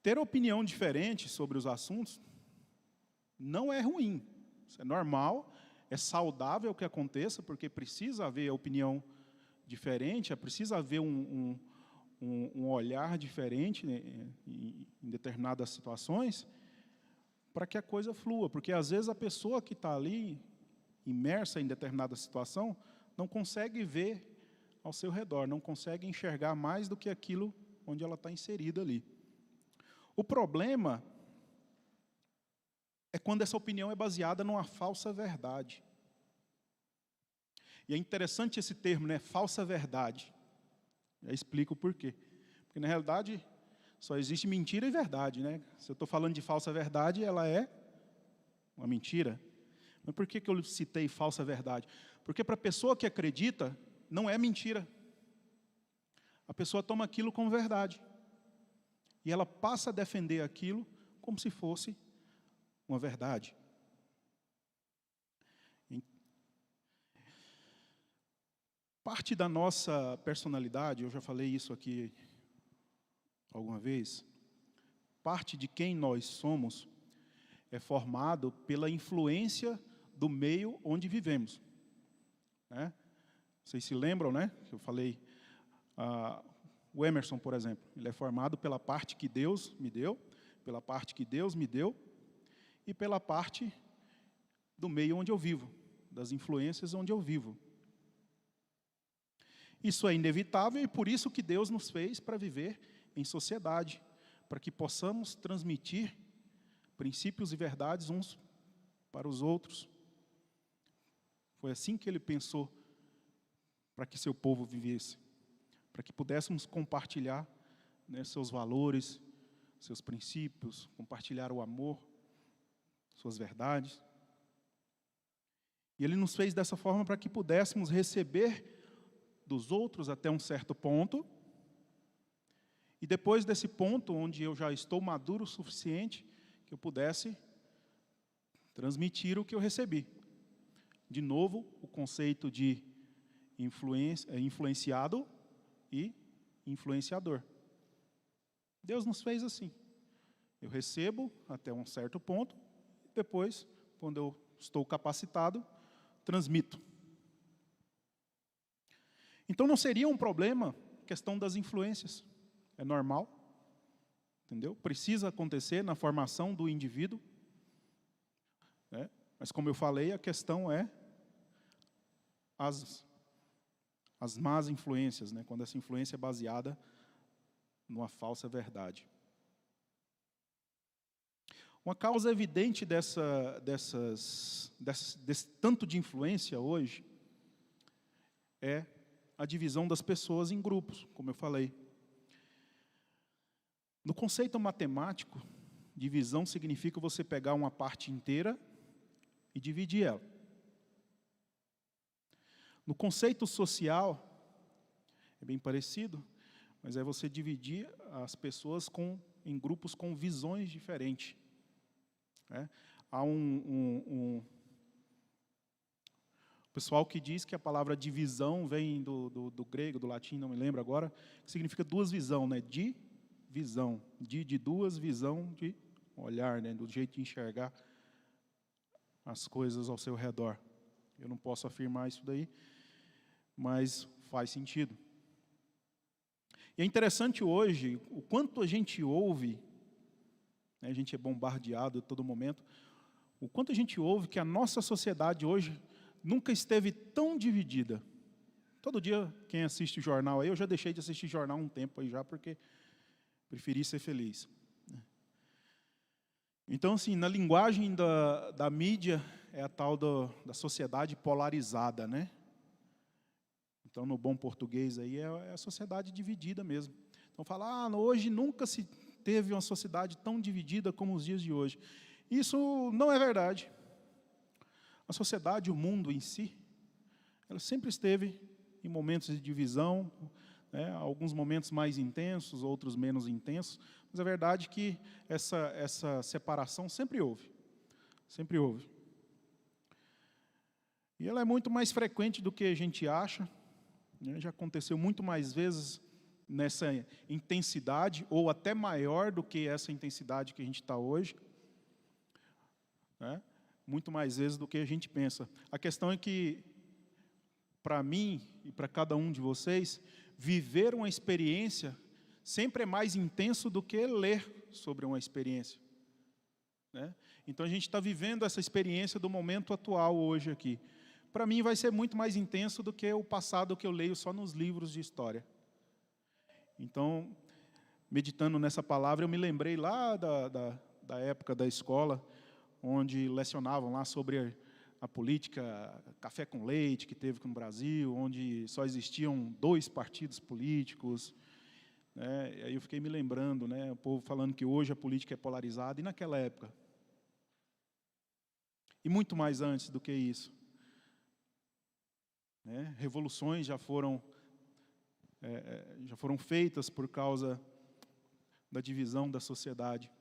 Ter opinião diferente sobre os assuntos não é ruim, isso é normal. É saudável que aconteça, porque precisa haver opinião diferente, precisa haver um olhar diferente, né, em determinadas situações, para que a coisa flua. Porque, às vezes, a pessoa que está ali, imersa em determinada situação, não consegue ver ao seu redor, não consegue enxergar mais do que aquilo onde ela está inserida ali. O problema é quando essa opinião é baseada numa falsa verdade. E é interessante esse termo, né? Falsa verdade. Já explico o porquê. Porque, na realidade, só existe mentira e verdade, né? Se eu estou falando de falsa verdade, ela é uma mentira. Mas por que eu citei falsa verdade? Porque para a pessoa que acredita, não é mentira. A pessoa toma aquilo como verdade. E ela passa a defender aquilo como se fosse uma verdade. Parte da nossa personalidade, eu já falei isso aqui alguma vez, parte de quem nós somos é formado pela influência do meio onde vivemos. Né? Vocês se lembram, né? Que eu falei, o Emerson, por exemplo, ele é formado pela parte que Deus me deu, pela parte que Deus me deu, e pela parte do meio onde eu vivo, das influências onde eu vivo. Isso é inevitável e por isso que Deus nos fez para viver em sociedade, para que possamos transmitir princípios e verdades uns para os outros. Foi assim que Ele pensou para que seu povo vivesse, para que pudéssemos compartilhar, né, seus valores, seus princípios, compartilhar o amor, suas verdades. E Ele nos fez dessa forma para que pudéssemos receber dos outros até um certo ponto, e depois desse ponto, onde eu já estou maduro o suficiente, que eu pudesse transmitir o que eu recebi. De novo, o conceito de influenciado e influenciador. Deus nos fez assim. Eu recebo até um certo ponto, depois, quando eu estou capacitado, transmito. Então não seria um problema a questão das influências. É normal, entendeu? Precisa acontecer na formação do indivíduo. Né? Mas como eu falei, a questão é as más influências, né? Quando essa influência é baseada numa falsa verdade. Uma causa evidente desse tanto de influência hoje é a divisão das pessoas em grupos, como eu falei. No conceito matemático, divisão significa você pegar uma parte inteira e dividir ela. No conceito social, é bem parecido, mas é você dividir as pessoas em grupos com visões diferentes. Há um pessoal que diz que a palavra divisão vem do grego, do latim, não me lembro agora, que significa duas visões, né? Divisão, de duas, visão de olhar, né? Do jeito de enxergar as coisas ao seu redor. Eu não posso afirmar isso daí, mas faz sentido. E é interessante hoje o quanto a gente ouve, né, a gente é bombardeado a todo momento, o quanto a gente ouve que a nossa sociedade hoje nunca esteve tão dividida. Todo dia, quem assiste jornal aí, eu já deixei de assistir jornal um tempo aí já, porque preferi ser feliz. Então, assim, na linguagem da mídia, é a tal da sociedade polarizada, né? Então, no bom português aí, é a sociedade dividida mesmo. Então, fala, hoje nunca se teve uma sociedade tão dividida como os dias de hoje. Isso não é verdade. A sociedade, o mundo em si, ela sempre esteve em momentos de divisão, né, alguns momentos mais intensos, outros menos intensos, mas a verdade é que essa separação sempre houve. Sempre houve. E ela é muito mais frequente do que a gente acha, né, já aconteceu muito mais vezes nessa intensidade, ou até maior do que essa intensidade que a gente está hoje, né? Muito mais vezes do que a gente pensa. A questão é que, para mim e para cada um de vocês, viver uma experiência sempre é mais intenso do que ler sobre uma experiência, né? Então a gente está vivendo essa experiência do momento atual hoje aqui. Para mim vai ser muito mais intenso do que o passado que eu leio só nos livros de história. Então, meditando nessa palavra, eu me lembrei lá da época da escola, onde lecionavam lá sobre a política café com leite que teve no Brasil, onde só existiam 2 partidos políticos, né? E aí eu fiquei me lembrando, né, o povo falando que hoje a política é polarizada, e naquela época? E muito mais antes do que isso, né? Revoluções já foram feitas por causa da divisão da sociedade.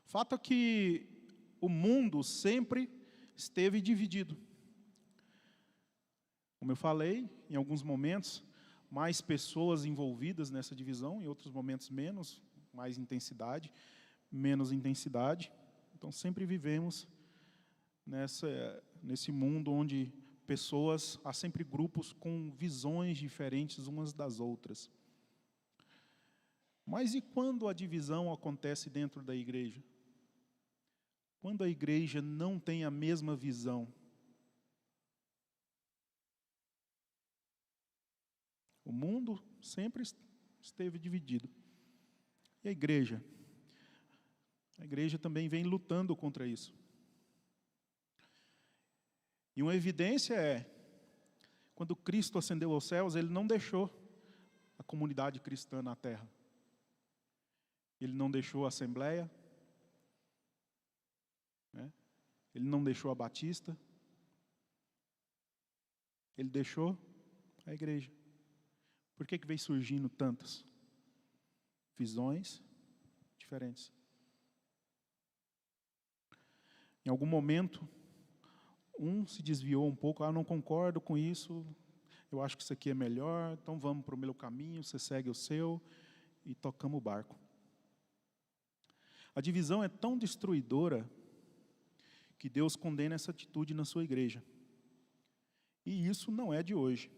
O fato é que o mundo sempre esteve dividido. Como eu falei, em alguns momentos, mais pessoas envolvidas nessa divisão, em outros momentos menos, mais intensidade, menos intensidade. Então, sempre vivemos nesse mundo onde há sempre grupos com visões diferentes umas das outras. Mas e quando a divisão acontece dentro da igreja? Quando a igreja não tem a mesma visão? O mundo sempre esteve dividido. E a igreja? A igreja também vem lutando contra isso. E uma evidência é, quando Cristo ascendeu aos céus, Ele não deixou a comunidade cristã na terra. Ele não deixou a Assembleia, né? Ele não deixou a Batista, Ele deixou a igreja. Por que veio surgindo tantas visões diferentes? Em algum momento, um se desviou um pouco, não concordo com isso, eu acho que isso aqui é melhor, então vamos para o meu caminho, você segue o seu, e tocamos o barco. A divisão é tão destruidora que Deus condena essa atitude na sua igreja. E isso não é de hoje.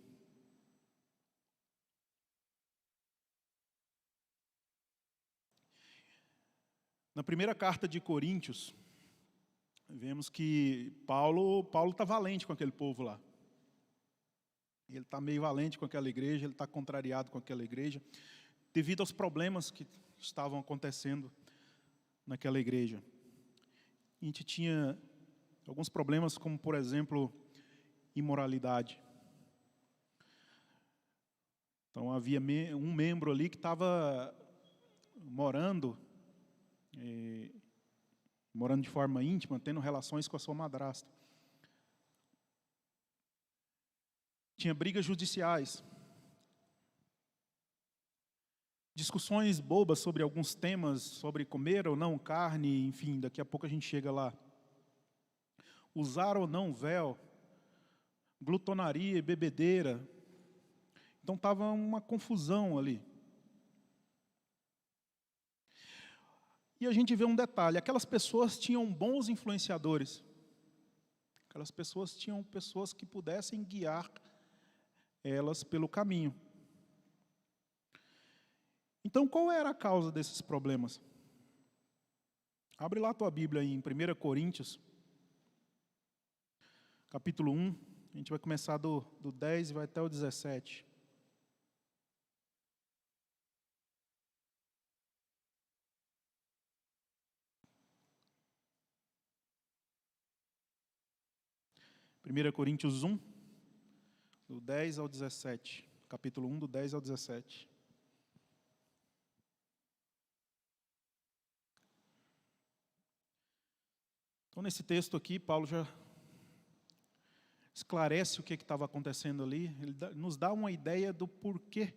Na primeira carta de Coríntios, vemos que Paulo está valente com aquele povo lá. Ele está meio valente com aquela igreja, ele está contrariado com aquela igreja, devido aos problemas que estavam acontecendo naquela igreja. A gente tinha alguns problemas, como, por exemplo, imoralidade. Então, havia um membro ali que estava morando de forma íntima, tendo relações com a sua madrasta. Tinha brigas judiciais. Discussões bobas sobre alguns temas, sobre comer ou não carne, enfim, daqui a pouco a gente chega lá. Usar ou não véu, glutonaria e bebedeira. Então estava uma confusão ali. E a gente vê um detalhe, aquelas pessoas tinham bons influenciadores. Aquelas pessoas tinham pessoas que pudessem guiar elas pelo caminho. Então, qual era a causa desses problemas? Abre lá a tua Bíblia em 1 Coríntios, capítulo 1. A gente vai começar do 10 e vai até o 17. Primeira Coríntios 1, do 10 ao 17. Capítulo 1, do 10 ao 17. Então, nesse texto aqui, Paulo já esclarece o que estava acontecendo ali. Ele nos dá uma ideia do porquê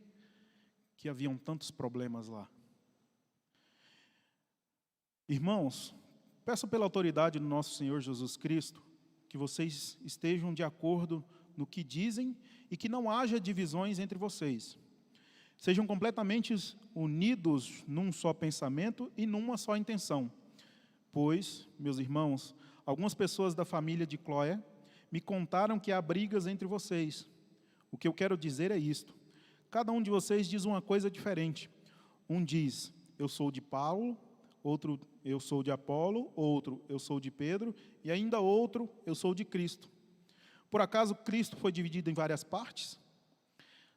que haviam tantos problemas lá. Irmãos, peço pela autoridade do nosso Senhor Jesus Cristo que vocês estejam de acordo no que dizem e que não haja divisões entre vocês. Sejam completamente unidos num só pensamento e numa só intenção. Pois, meus irmãos, algumas pessoas da família de Clóia me contaram que há brigas entre vocês. O que eu quero dizer é isto. Cada um de vocês diz uma coisa diferente. Um diz, eu sou de Paulo, outro, eu sou de Apolo, outro, eu sou de Pedro, e ainda outro, eu sou de Cristo. Por acaso Cristo foi dividido em várias partes?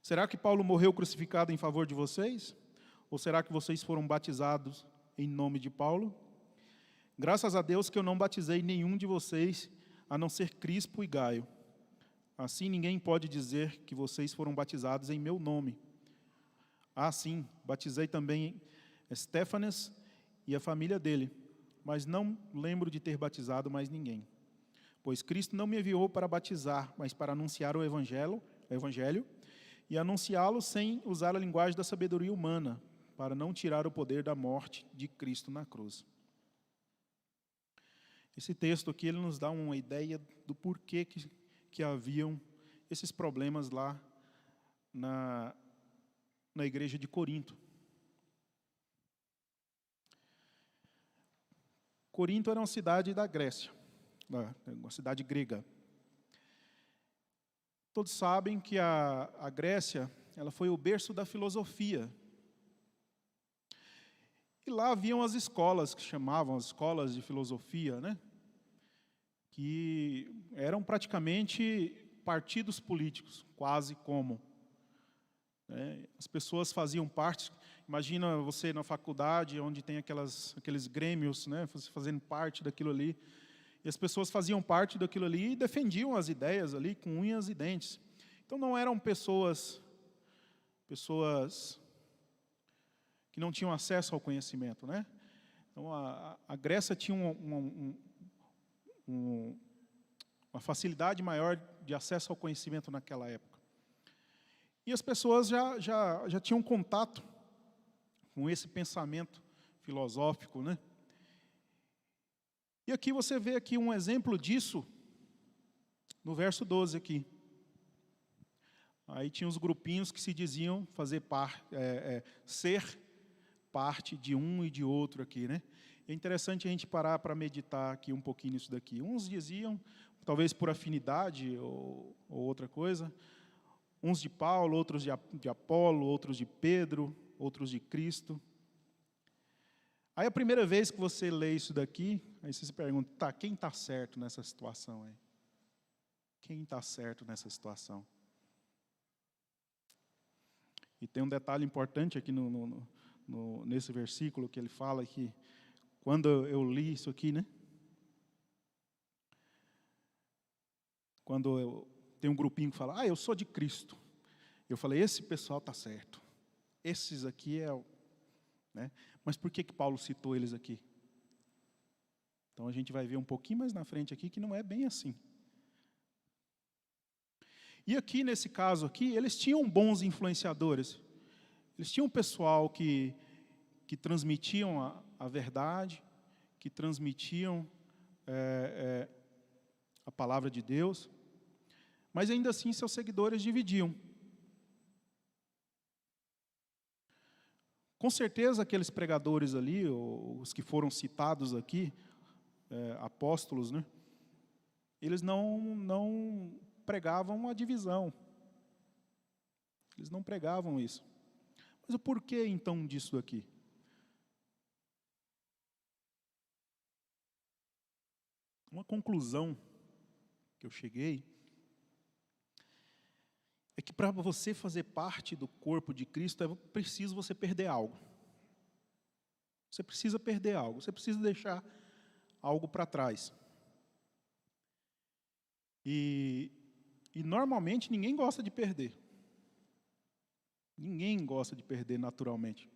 Será que Paulo morreu crucificado em favor de vocês? Ou será que vocês foram batizados em nome de Paulo? Graças a Deus que eu não batizei nenhum de vocês, a não ser Crispo e Gaio. Assim ninguém pode dizer que vocês foram batizados em meu nome. Ah, sim, batizei também Estéfanas e a família dele, mas não lembro de ter batizado mais ninguém. Pois Cristo não me enviou para batizar, mas para anunciar o Evangelho e anunciá-lo sem usar a linguagem da sabedoria humana, para não tirar o poder da morte de Cristo na cruz. Esse texto aqui ele nos dá uma ideia do porquê que haviam esses problemas lá na igreja de Corinto. Corinto era uma cidade da Grécia, uma cidade grega. Todos sabem que a Grécia ela foi o berço da filosofia. E lá haviam as escolas, que chamavam as escolas de filosofia, né? Que eram praticamente partidos políticos, quase como. Né? As pessoas faziam parte, imagina você na faculdade, onde tem aqueles grêmios, né? Fazendo parte daquilo ali. E as pessoas faziam parte daquilo ali e defendiam as ideias ali com unhas e dentes. Então não eram pessoas que não tinham acesso ao conhecimento, né? Então a Grécia tinha uma facilidade maior de acesso ao conhecimento naquela época. E as pessoas já tinham contato com esse pensamento filosófico, né? E aqui você vê aqui um exemplo disso no verso 12 aqui. Aí tinha os grupinhos que se diziam ser parte de um e de outro aqui, né? É interessante a gente parar para meditar aqui um pouquinho nisso daqui. Uns diziam, talvez por afinidade ou outra coisa, uns de Paulo, outros de Apolo, outros de Pedro, outros de Cristo. Aí a primeira vez que você lê isso daqui, aí você se pergunta, tá, quem está certo nessa situação aí? Quem está certo nessa situação? E tem um detalhe importante aqui nesse versículo, que ele fala que, quando eu li isso aqui, né? Quando tem um grupinho que fala, eu sou de Cristo. Eu falei, esse pessoal está certo. Esses aqui né? Mas por que Paulo citou eles aqui? Então a gente vai ver um pouquinho mais na frente aqui que não é bem assim. E aqui, nesse caso aqui, eles tinham bons influenciadores. Eles tinham um pessoal que transmitiam a verdade, que transmitiam a palavra de Deus, mas ainda assim seus seguidores dividiam. Com certeza aqueles pregadores ali, os que foram citados aqui, apóstolos, né? Eles não pregavam a divisão. Eles não pregavam isso. Mas o porquê, então, disso aqui? Uma conclusão que eu cheguei é que para você fazer parte do corpo de Cristo, é preciso você perder algo. Você precisa perder algo. Você precisa deixar algo para trás. E normalmente ninguém gosta de perder. Ninguém gosta de perder naturalmente.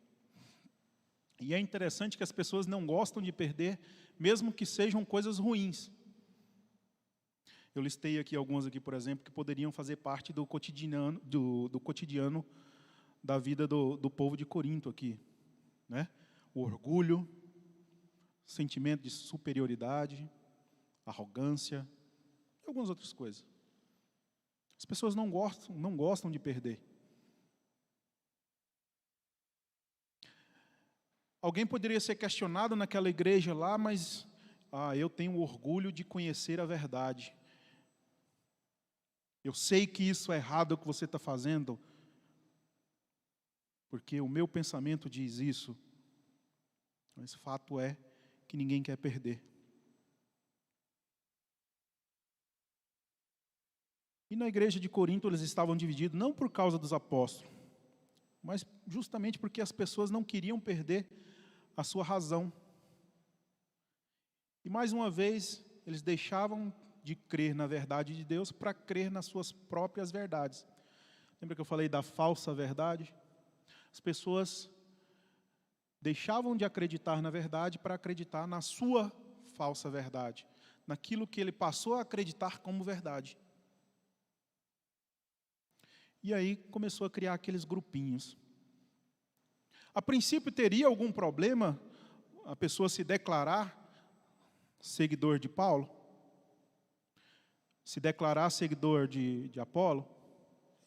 E é interessante que as pessoas não gostam de perder, mesmo que sejam coisas ruins. Eu listei aqui algumas aqui, por exemplo, que poderiam fazer parte do cotidiano, do cotidiano da vida do povo de Corinto aqui, né? O orgulho, sentimento de superioridade, arrogância e algumas outras coisas. As pessoas não gostam de perder. Alguém poderia ser questionado naquela igreja lá, mas eu tenho orgulho de conhecer a verdade. Eu sei que isso é errado o que você está fazendo, porque o meu pensamento diz isso. Mas o fato é que ninguém quer perder. E na igreja de Corinto eles estavam divididos não por causa dos apóstolos, mas justamente porque as pessoas não queriam perder a sua razão. E mais uma vez, eles deixavam de crer na verdade de Deus para crer nas suas próprias verdades. Lembra que eu falei da falsa verdade? As pessoas deixavam de acreditar na verdade para acreditar na sua falsa verdade, naquilo que ele passou a acreditar como verdade. E aí começou a criar aqueles grupinhos. A princípio teria algum problema a pessoa se declarar seguidor de Paulo? Se declarar seguidor de Apolo?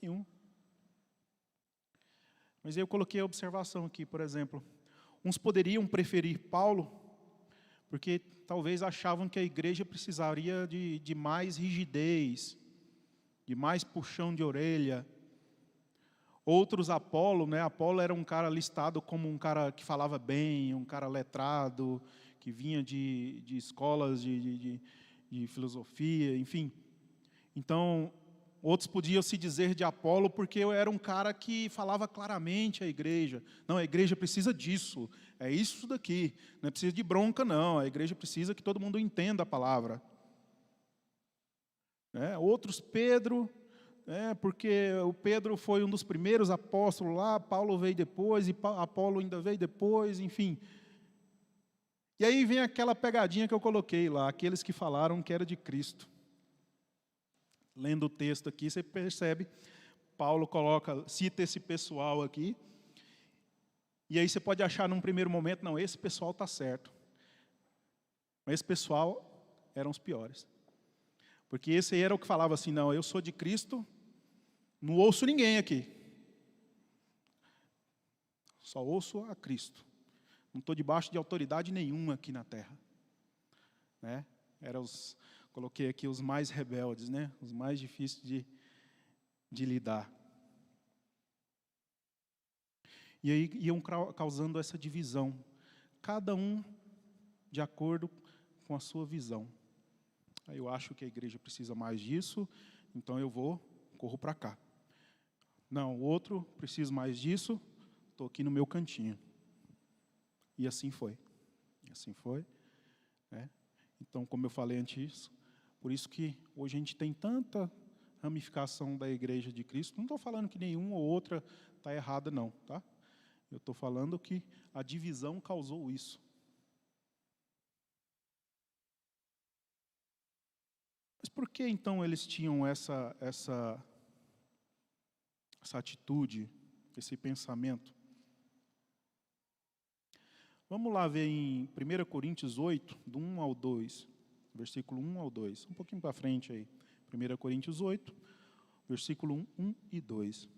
Nenhum. Mas eu coloquei a observação aqui, por exemplo. Uns poderiam preferir Paulo, porque talvez achavam que a igreja precisaria de mais rigidez, de mais puxão de orelha. Outros, Apolo, né? Apolo era um cara listado como um cara que falava bem, um cara letrado, que vinha de escolas de filosofia, enfim. Então, outros podiam se dizer de Apolo porque eu era um cara que falava claramente à igreja. Não, a igreja precisa disso, é isso daqui. Não precisa de bronca, não. A igreja precisa que todo mundo entenda a palavra. Outros, Pedro, porque o Pedro foi um dos primeiros apóstolos lá, Paulo veio depois, e Apolo ainda veio depois, enfim. E aí vem aquela pegadinha que eu coloquei lá, aqueles que falaram que era de Cristo. Lendo o texto aqui, você percebe, Paulo cita esse pessoal aqui, e aí você pode achar num primeiro momento, não, esse pessoal está certo. Mas esse pessoal eram os piores. Porque esse aí era o que falava assim, não, eu sou de Cristo, não ouço ninguém aqui. Só ouço a Cristo. Não estou debaixo de autoridade nenhuma aqui na terra. Coloquei aqui os mais rebeldes, né? Os mais difíceis de lidar. E aí iam causando essa divisão. Cada um de acordo com a sua visão. Aí eu acho que a igreja precisa mais disso, então eu corro para cá. Não, o outro, preciso mais disso, estou aqui no meu cantinho. E assim foi. E assim foi. Né? Então, como eu falei antes, por isso que hoje a gente tem tanta ramificação da Igreja de Cristo. Não estou falando que nenhuma ou outra está errada, não. Tá? Eu estou falando que a divisão causou isso. Mas por que, então, eles tinham essa atitude, esse pensamento? Vamos lá ver em 1 Coríntios 8, do 1 ao 2, versículo 1 ao 2. Um pouquinho para frente aí. 1 Coríntios 8, versículo 1 e 2.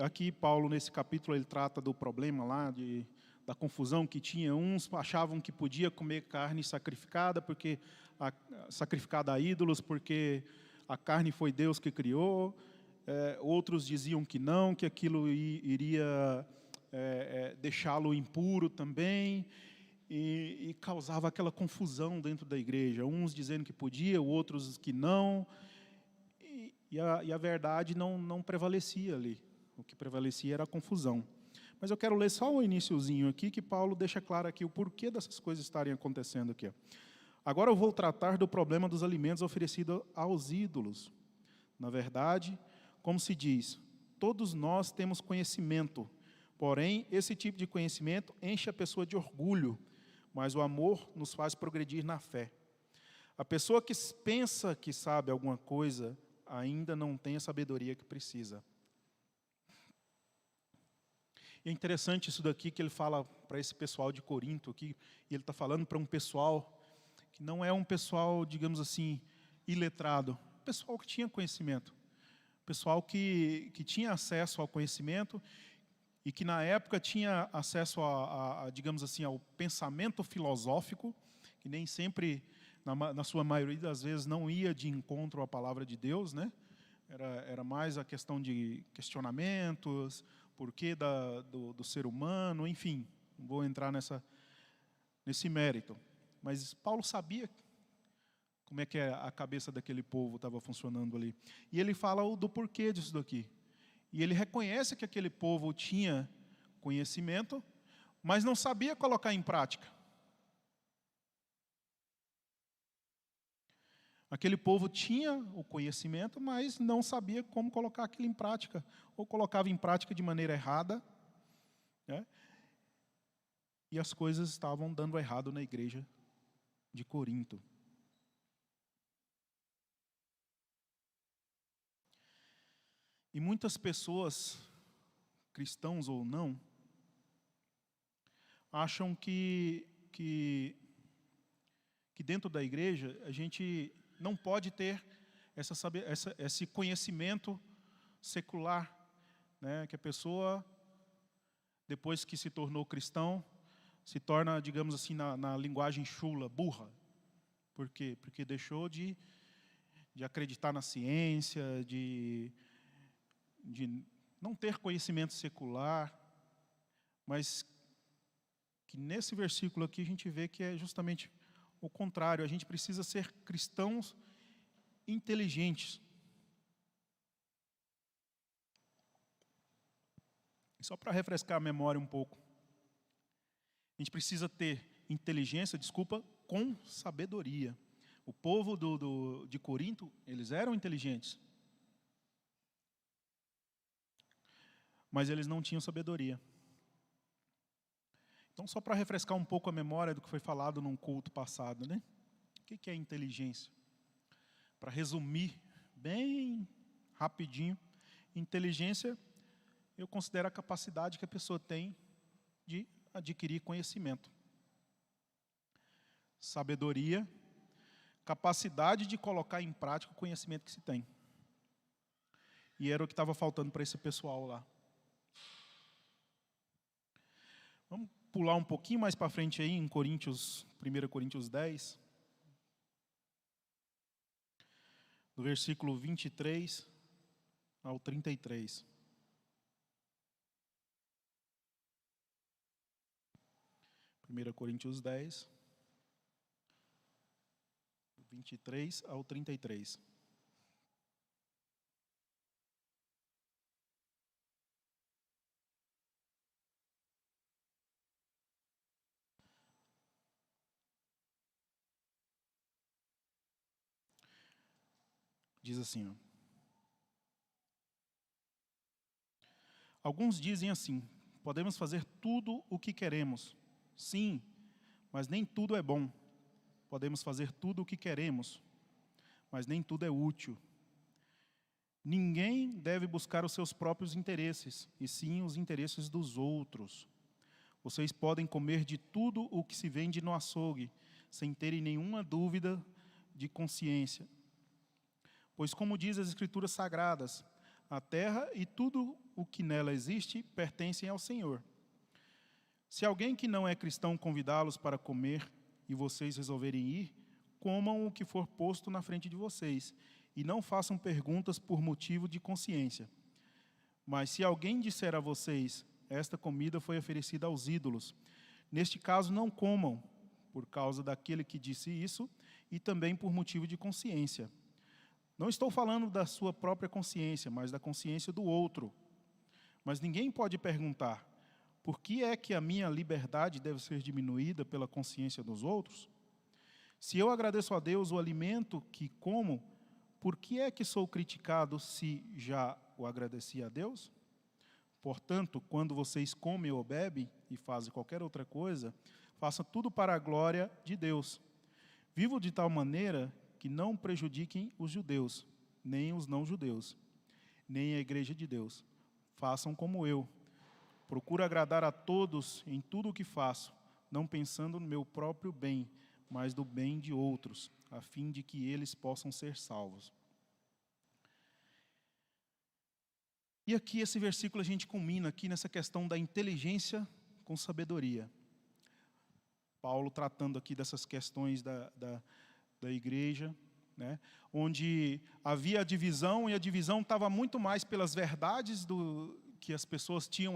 Aqui Paulo, nesse capítulo, ele trata do problema lá, da confusão que tinha. Uns achavam que podia comer carne sacrificada, sacrificada a ídolos, porque a carne foi Deus que criou. Outros diziam que não, que aquilo iria deixá-lo impuro também. E causava aquela confusão dentro da igreja. Uns dizendo que podia, outros que não. E a verdade não prevalecia ali. O que prevalecia era a confusão. Mas eu quero ler só o iniciozinho aqui, que Paulo deixa claro aqui o porquê dessas coisas estarem acontecendo aqui. Agora eu vou tratar do problema dos alimentos oferecidos aos ídolos. Na verdade, como se diz, todos nós temos conhecimento. Porém, esse tipo de conhecimento enche a pessoa de orgulho, mas o amor nos faz progredir na fé. A pessoa que pensa que sabe alguma coisa ainda não tem a sabedoria que precisa. E é interessante isso daqui que ele fala para esse pessoal de Corinto aqui, e ele está falando para um pessoal que não é um pessoal, digamos assim, iletrado, pessoal que tinha conhecimento, pessoal que tinha acesso ao conhecimento e que na época tinha acesso digamos assim, ao pensamento filosófico, que nem sempre, na sua maioria das vezes, não ia de encontro à palavra de Deus, né? Era mais a questão de questionamentos, porquê do ser humano, enfim, não vou entrar nesse mérito. Mas Paulo sabia como é que a cabeça daquele povo estava funcionando ali. E ele fala do porquê disso daqui. E ele reconhece que aquele povo tinha conhecimento, mas não sabia colocar em prática. Aquele povo tinha o conhecimento, mas não sabia como colocar aquilo em prática, ou colocava em prática de maneira errada, né? E as coisas estavam dando errado na igreja de Corinto. E muitas pessoas, cristãos ou não, acham que dentro da igreja a gente não pode ter esse conhecimento secular, né? Que a pessoa, depois que se tornou cristão, se torna, digamos assim, na linguagem chula, burra. Por quê? Porque deixou de acreditar na ciência, de não ter conhecimento secular, mas que nesse versículo aqui a gente vê que é justamente o contrário. A gente precisa ser cristãos inteligentes. Só para refrescar a memória um pouco. A gente precisa ter inteligência, com sabedoria. O povo de Corinto, eles eram inteligentes. Mas eles não tinham sabedoria. Então, só para refrescar um pouco a memória do que foi falado num culto passado, né? O que é inteligência? Para resumir bem rapidinho, inteligência, eu considero a capacidade que a pessoa tem de adquirir conhecimento. Sabedoria, capacidade de colocar em prática o conhecimento que se tem. E era o que estava faltando para esse pessoal lá. Vamos pular um pouquinho mais para frente aí, em 1 Coríntios 10, do versículo 23 ao 33. 1 Coríntios 10, 23 ao 33. Diz assim, ó. Alguns dizem assim: podemos fazer tudo o que queremos. Sim, mas nem tudo é bom. Podemos fazer tudo o que queremos, mas nem tudo é útil. Ninguém deve buscar os seus próprios interesses, e sim os interesses dos outros. Vocês podem comer de tudo o que se vende no açougue, sem terem nenhuma dúvida de consciência. Pois, como diz as Escrituras Sagradas, a terra e tudo o que nela existe pertencem ao Senhor. Se alguém que não é cristão convidá-los para comer e vocês resolverem ir, comam o que for posto na frente de vocês e não façam perguntas por motivo de consciência. Mas se alguém disser a vocês: esta comida foi oferecida aos ídolos, neste caso não comam, por causa daquele que disse isso e também por motivo de consciência. Não estou falando da sua própria consciência, mas da consciência do outro. Mas ninguém pode perguntar: por que é que a minha liberdade deve ser diminuída pela consciência dos outros? Se eu agradeço a Deus o alimento que como, por que é que sou criticado se já o agradeci a Deus? Portanto, quando vocês comem ou bebem e fazem qualquer outra coisa, façam tudo para a glória de Deus. Vivam de tal maneira que não prejudiquem os judeus, nem os não-judeus, nem a igreja de Deus. Façam como eu. Procuro agradar a todos em tudo o que faço, não pensando no meu próprio bem, mas do bem de outros, a fim de que eles possam ser salvos. E aqui esse versículo a gente culmina aqui nessa questão da inteligência com sabedoria. Paulo tratando aqui dessas questões da igreja, né, onde havia a divisão, e a divisão estava muito mais pelas verdades que as pessoas tinham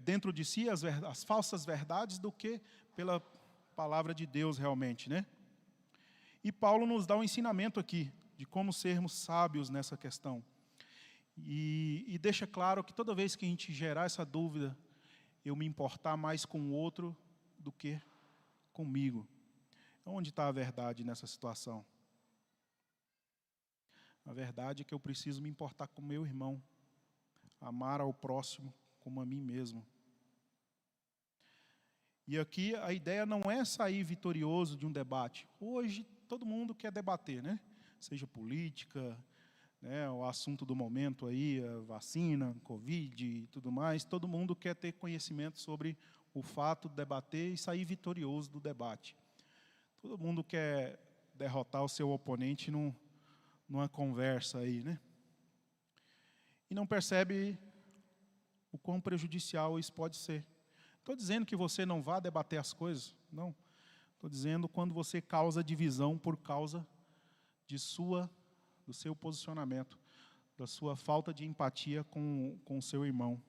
dentro de si, as falsas verdades, do que pela palavra de Deus realmente, né? E Paulo nos dá um ensinamento aqui de como sermos sábios nessa questão. E deixa claro que toda vez que a gente gerar essa dúvida, eu me importar mais com o outro do que comigo. Onde está a verdade nessa situação? A verdade é que eu preciso me importar com o meu irmão, amar ao próximo como a mim mesmo. E aqui a ideia não é sair vitorioso de um debate. Hoje todo mundo quer debater, né? Seja política, né, o assunto do momento aí, a vacina, Covid e tudo mais. Todo mundo quer ter conhecimento sobre o fato de debater e sair vitorioso do debate. Todo mundo quer derrotar o seu oponente numa conversa aí, né? E não percebe o quão prejudicial isso pode ser. Estou dizendo que você não vá debater as coisas, não. Estou dizendo quando você causa divisão por causa do seu posicionamento, da sua falta de empatia com o seu irmão.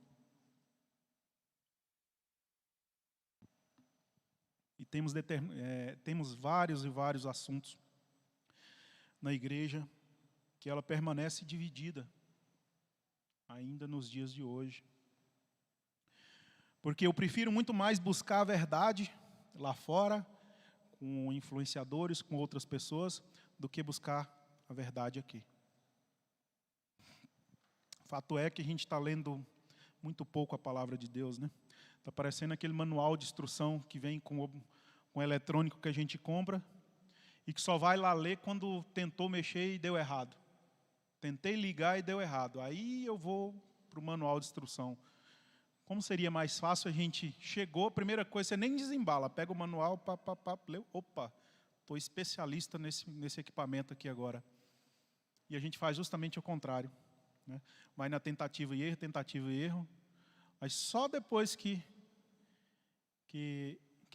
E temos vários e vários assuntos na igreja que ela permanece dividida ainda nos dias de hoje. Porque eu prefiro muito mais buscar a verdade lá fora, com influenciadores, com outras pessoas, do que buscar a verdade aqui. Fato é que a gente está lendo muito pouco a palavra de Deus, né? Está parecendo aquele manual de instrução que vem com o eletrônico que a gente compra e que só vai lá ler quando tentou mexer e deu errado. Tentei ligar e deu errado. Aí eu vou para o manual de instrução. Como seria mais fácil, a gente chegou, a primeira coisa, você nem desembala, pega o manual, leu, opa, estou especialista nesse equipamento aqui agora. E a gente faz justamente o contrário, né? Vai na tentativa e erro, mas só depois que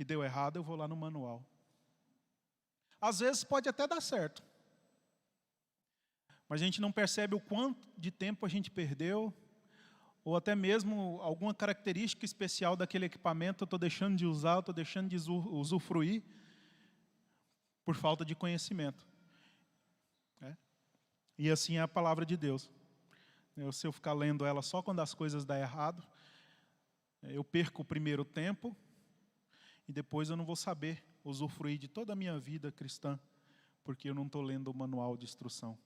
deu errado, eu vou lá no manual. Às vezes pode até dar certo, mas a gente não percebe o quanto de tempo a gente perdeu, ou até mesmo alguma característica especial daquele equipamento eu estou deixando de usar, eu estou deixando de usufruir, por falta de conhecimento. E assim é a palavra de Deus. Se eu ficar lendo ela só quando as coisas dão errado, eu perco o primeiro tempo e depois eu não vou saber usufruir de toda a minha vida cristã, porque eu não estou lendo o manual de instrução.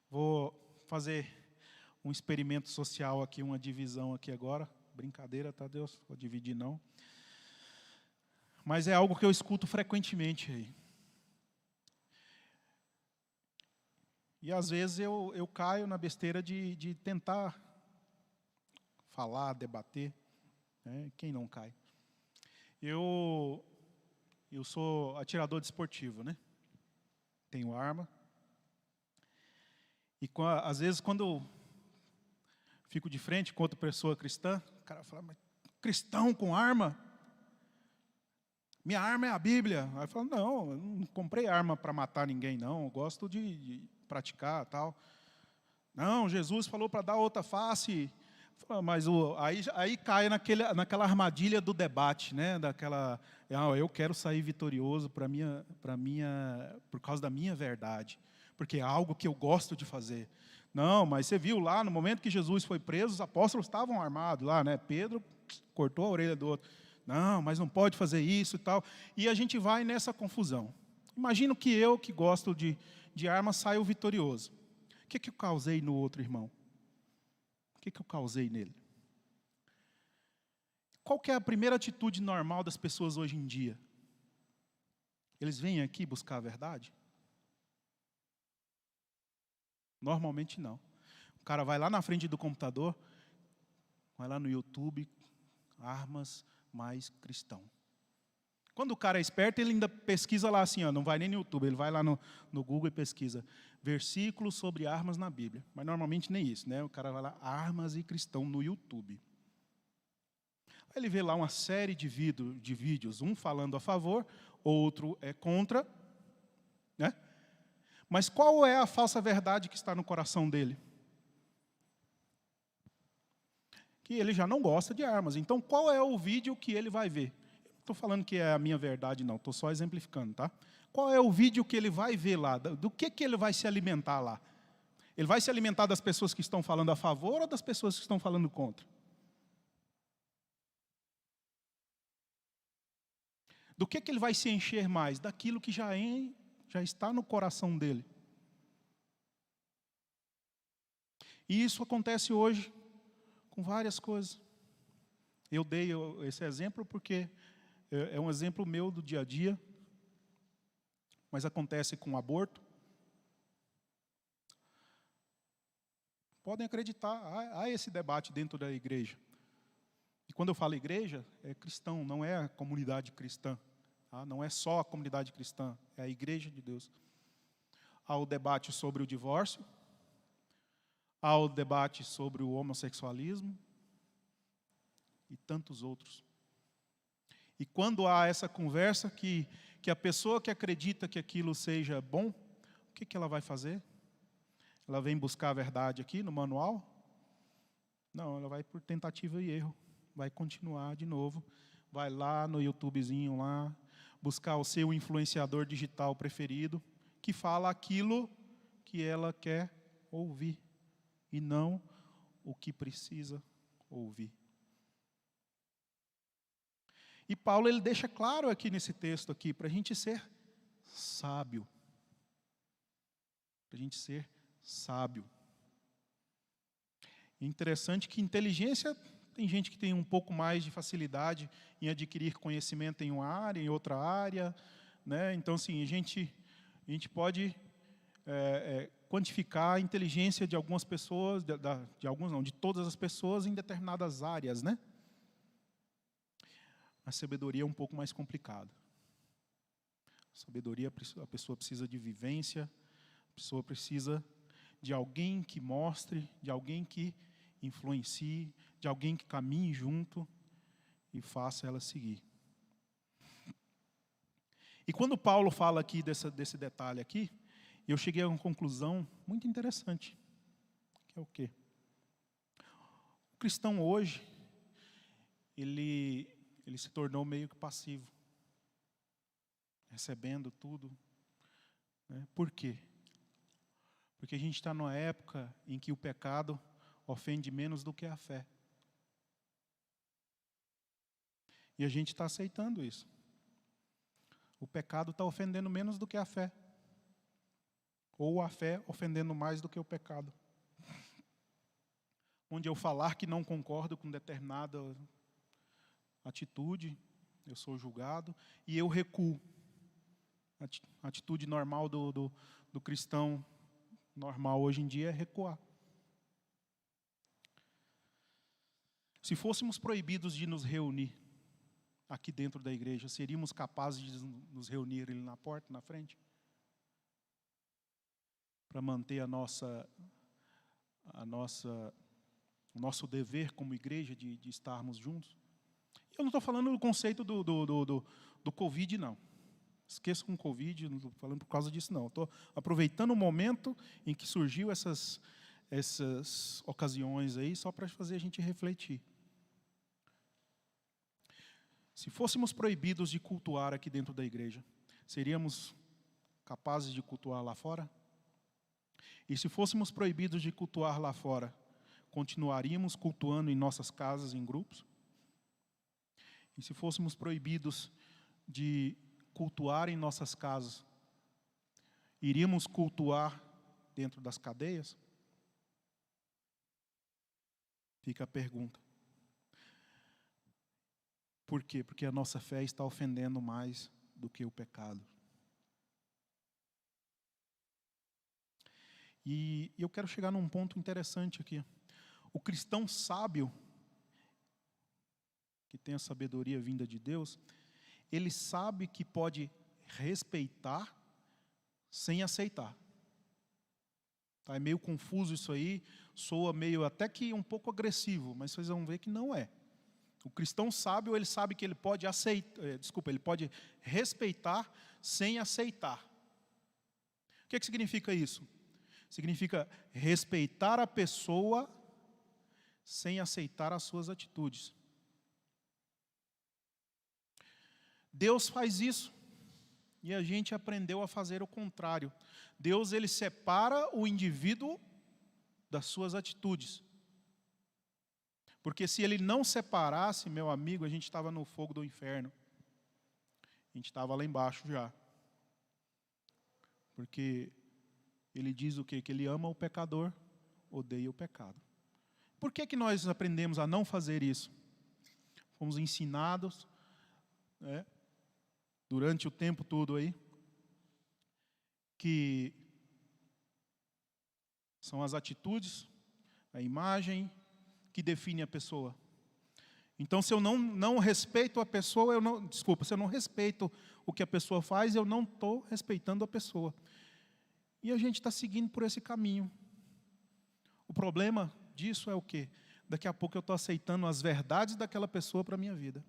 Vou fazer um experimento social aqui, uma divisão aqui agora. Brincadeira, tá, Deus? Vou dividir não. Mas é algo que eu escuto frequentemente aí. E às vezes eu caio na besteira de tentar falar, debater. Né? Quem não cai? Eu sou atirador desportivo, né? Tenho arma. E às vezes quando eu fico de frente com outra pessoa cristã, o cara fala, mas cristão com arma? Minha arma é a Bíblia. Aí eu falo, não, eu não comprei arma para matar ninguém, não. Eu gosto de praticar tal. Não, Jesus falou para dar outra face. Mas aí cai naquela armadilha do debate, né? Eu quero sair vitorioso por causa da minha verdade, porque é algo que eu gosto de fazer. Não, mas você viu lá, no momento que Jesus foi preso, os apóstolos estavam armados lá, né? Pedro cortou a orelha do outro. Não, mas não pode fazer isso e tal. E a gente vai nessa confusão. Imagino que eu, que gosto de armas, saio vitorioso. O que eu causei no outro irmão? O que eu causei nele? Qual que é a primeira atitude normal das pessoas hoje em dia? Eles vêm aqui buscar a verdade? Normalmente não. O cara vai lá na frente do computador, vai lá no YouTube, armas mais cristão. Quando o cara é esperto, ele ainda pesquisa lá assim, não vai nem no YouTube, ele vai lá no Google e pesquisa versículos sobre armas na Bíblia. Mas normalmente nem isso, né? O cara vai lá, armas e cristão no YouTube. Aí ele vê lá uma série de vídeos, um falando a favor, outro é contra, né? Mas qual é a falsa verdade que está no coração dele? Que ele já não gosta de armas. Então, qual é o vídeo que ele vai ver? Não estou falando que é a minha verdade, não. Estou só exemplificando, tá? Qual é o vídeo que ele vai ver lá? Do que ele vai se alimentar lá? Ele vai se alimentar das pessoas que estão falando a favor ou das pessoas que estão falando contra? Do que ele vai se encher mais? Daquilo que já está no coração dele. E isso acontece hoje com várias coisas. Eu dei esse exemplo porque é um exemplo meu do dia a dia, mas acontece com o aborto. Podem acreditar, há esse debate dentro da igreja. E quando eu falo igreja, é cristão, não é a comunidade cristã. Tá? Não é só a comunidade cristã, é a igreja de Deus. Há o debate sobre o divórcio, há o debate sobre o homossexualismo e tantos outros. E quando há essa conversa que a pessoa que acredita que aquilo seja bom, o que ela vai fazer? Ela vem buscar a verdade aqui no manual? Não, ela vai por tentativa e erro. Vai continuar de novo. Vai lá no YouTubezinho lá, buscar o seu influenciador digital preferido, que fala aquilo que ela quer ouvir, e não o que precisa ouvir. E Paulo ele deixa claro aqui nesse texto aqui, para a gente ser sábio. Para a gente ser sábio. É interessante que inteligência, tem gente que tem um pouco mais de facilidade em adquirir conhecimento em uma área, em outra área, né? Então, assim, a gente pode quantificar a inteligência de algumas pessoas, de todas as pessoas em determinadas áreas, né? A sabedoria é um pouco mais complicado. A sabedoria, a pessoa precisa de vivência, a pessoa precisa de alguém que mostre, de alguém que influencie, de alguém que caminhe junto e faça ela seguir. E quando Paulo fala aqui desse detalhe aqui, eu cheguei a uma conclusão muito interessante, que é o quê? O cristão hoje, ele se tornou meio que passivo. recebendo tudo. Né? Por quê? Porque a gente está numa época em que o pecado ofende menos do que a fé. E a gente está aceitando isso. O pecado está ofendendo menos do que a fé. Ou a fé ofendendo mais do que o pecado. Onde eu falar que não concordo com determinada atitude, eu sou julgado e eu recuo. A atitude normal do cristão normal hoje em dia é recuar. Se fôssemos proibidos de nos reunir aqui dentro da igreja, seríamos capazes de nos reunir ali na porta, na frente? Para manter o nosso dever como igreja de estarmos juntos? Eu não estou falando do conceito do Covid, não. Esqueça com o Covid, não estou falando por causa disso, não. Estou aproveitando o momento em que surgiu essas ocasiões aí, só para fazer a gente refletir. Se fôssemos proibidos de cultuar aqui dentro da igreja, seríamos capazes de cultuar lá fora? E se fôssemos proibidos de cultuar lá fora, continuaríamos cultuando em nossas casas, em grupos? E se fôssemos proibidos de cultuar em nossas casas, iríamos cultuar dentro das cadeias? Fica a pergunta. Por quê? Porque a nossa fé está ofendendo mais do que o pecado. E eu quero chegar num ponto interessante aqui. O cristão sábio, que tem a sabedoria vinda de Deus, ele sabe que pode respeitar sem aceitar. Tá, é meio confuso isso aí, soa meio até que um pouco agressivo, mas vocês vão ver que não é. O cristão sábio, ele sabe que ele pode ele pode respeitar sem aceitar. O que significa isso? Significa respeitar a pessoa sem aceitar as suas atitudes. Deus faz isso. E a gente aprendeu a fazer o contrário. Deus, ele separa o indivíduo das suas atitudes. Porque se ele não separasse, meu amigo, a gente estava no fogo do inferno. A gente estava lá embaixo já. Porque ele diz o quê? Que ele ama o pecador, odeia o pecado. Por que nós aprendemos a não fazer isso? Fomos ensinados, né, durante o tempo todo aí, que são as atitudes, a imagem que define a pessoa. Então, se eu não respeito a pessoa, se eu não respeito o que a pessoa faz, eu não estou respeitando a pessoa. E a gente está seguindo por esse caminho. O problema disso é o quê? Daqui a pouco eu estou aceitando as verdades daquela pessoa para a minha vida.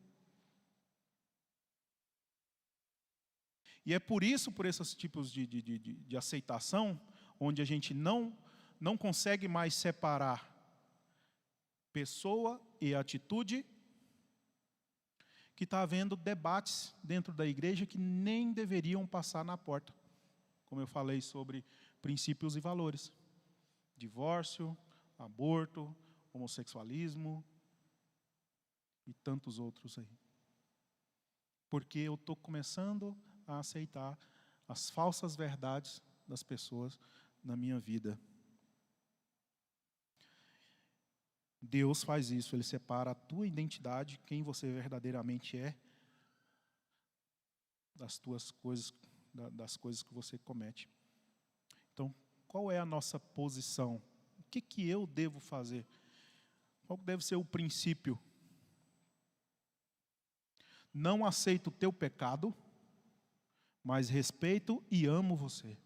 E é por esses tipos de aceitação, onde a gente não consegue mais separar pessoa e atitude, que está havendo debates dentro da igreja que nem deveriam passar na porta. Como eu falei sobre princípios e valores. Divórcio, aborto, homossexualismo e tantos outros aí. Porque eu estou começando a aceitar as falsas verdades das pessoas na minha vida. Deus faz isso, Ele separa a tua identidade, quem você verdadeiramente é, das coisas que você comete. Então, qual é a nossa posição? O que eu devo fazer? Qual deve ser o princípio? Não aceito o teu pecado, mas respeito e amo você.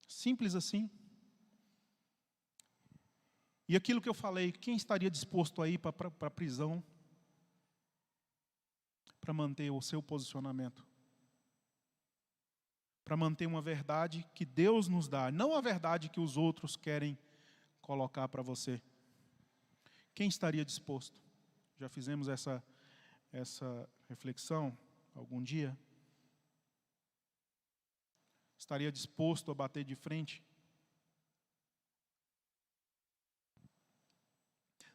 Simples assim. E aquilo que eu falei, quem estaria disposto a ir para a prisão para manter o seu posicionamento? Para manter uma verdade que Deus nos dá, não a verdade que os outros querem colocar para você. Quem estaria disposto? Já fizemos essa reflexão algum dia? Estaria disposto a bater de frente?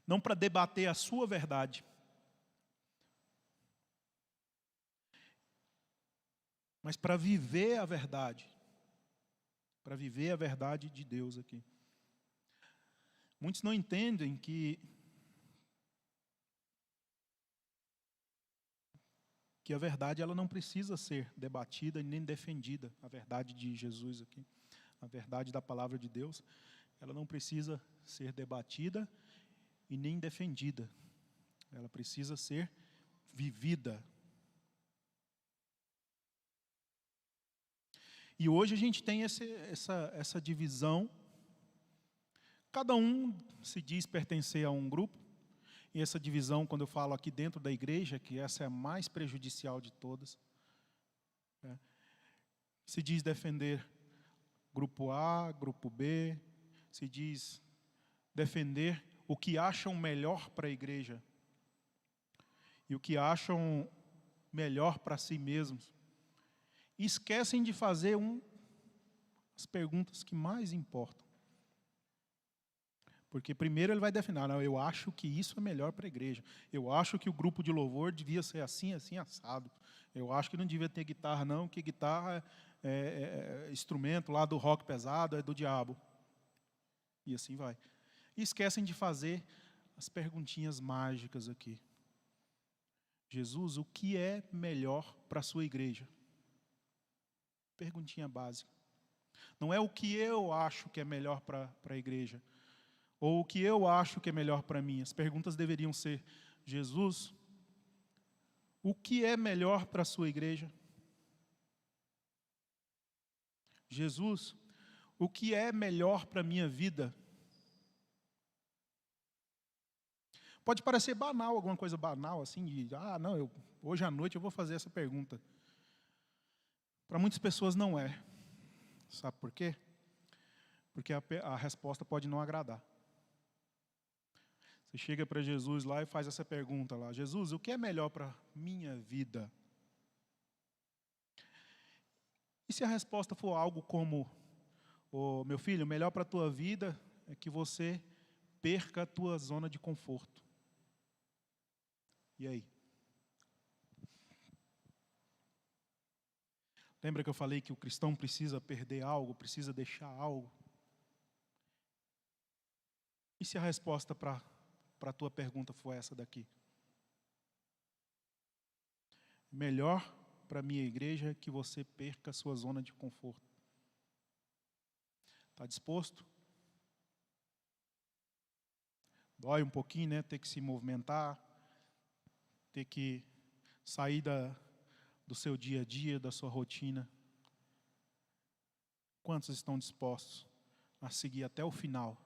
Não para debater a sua verdade, mas para viver a verdade. Para viver a verdade de Deus aqui. Muitos não entendem que a verdade ela não precisa ser debatida nem defendida. A verdade de Jesus aqui, a verdade da palavra de Deus, ela não precisa ser debatida e nem defendida. Ela precisa ser vivida. E hoje a gente tem essa divisão. Cada um se diz pertencer a um grupo. E essa divisão, quando eu falo aqui dentro da igreja, que essa é a mais prejudicial de todas, se diz defender grupo A, grupo B, se diz defender o que acham melhor para a igreja e o que acham melhor para si mesmos. E esquecem de fazer as perguntas que mais importam. Porque primeiro ele vai definir, não, eu acho que isso é melhor para a igreja. Eu acho que o grupo de louvor devia ser assim, assim, assado. Eu acho que não devia ter guitarra, não, que guitarra é instrumento lá do rock pesado, é do diabo. E assim vai. E esquecem de fazer as perguntinhas mágicas aqui. Jesus, o que é melhor para a sua igreja? Perguntinha básica. Não é o que eu acho que é melhor para a igreja, ou o que eu acho que é melhor para mim. As perguntas deveriam ser: Jesus, o que é melhor para a sua igreja? Jesus, o que é melhor para a minha vida? Pode parecer banal, alguma coisa banal, assim, não, hoje à noite eu vou fazer essa pergunta. Para muitas pessoas não é. Sabe por quê? Porque a resposta pode não agradar. Você chega para Jesus lá e faz essa pergunta lá: Jesus, o que é melhor para a minha vida? E se a resposta for algo como: meu filho, o melhor para a tua vida é que você perca a tua zona de conforto. E aí? Lembra que eu falei que o cristão precisa perder algo, precisa deixar algo? E se a resposta para a tua pergunta for essa daqui? Melhor para a minha igreja é que você perca a sua zona de conforto. Está disposto? Dói um pouquinho, né? Ter que se movimentar, ter que sair do seu dia a dia, da sua rotina. Quantos estão dispostos a seguir até o final?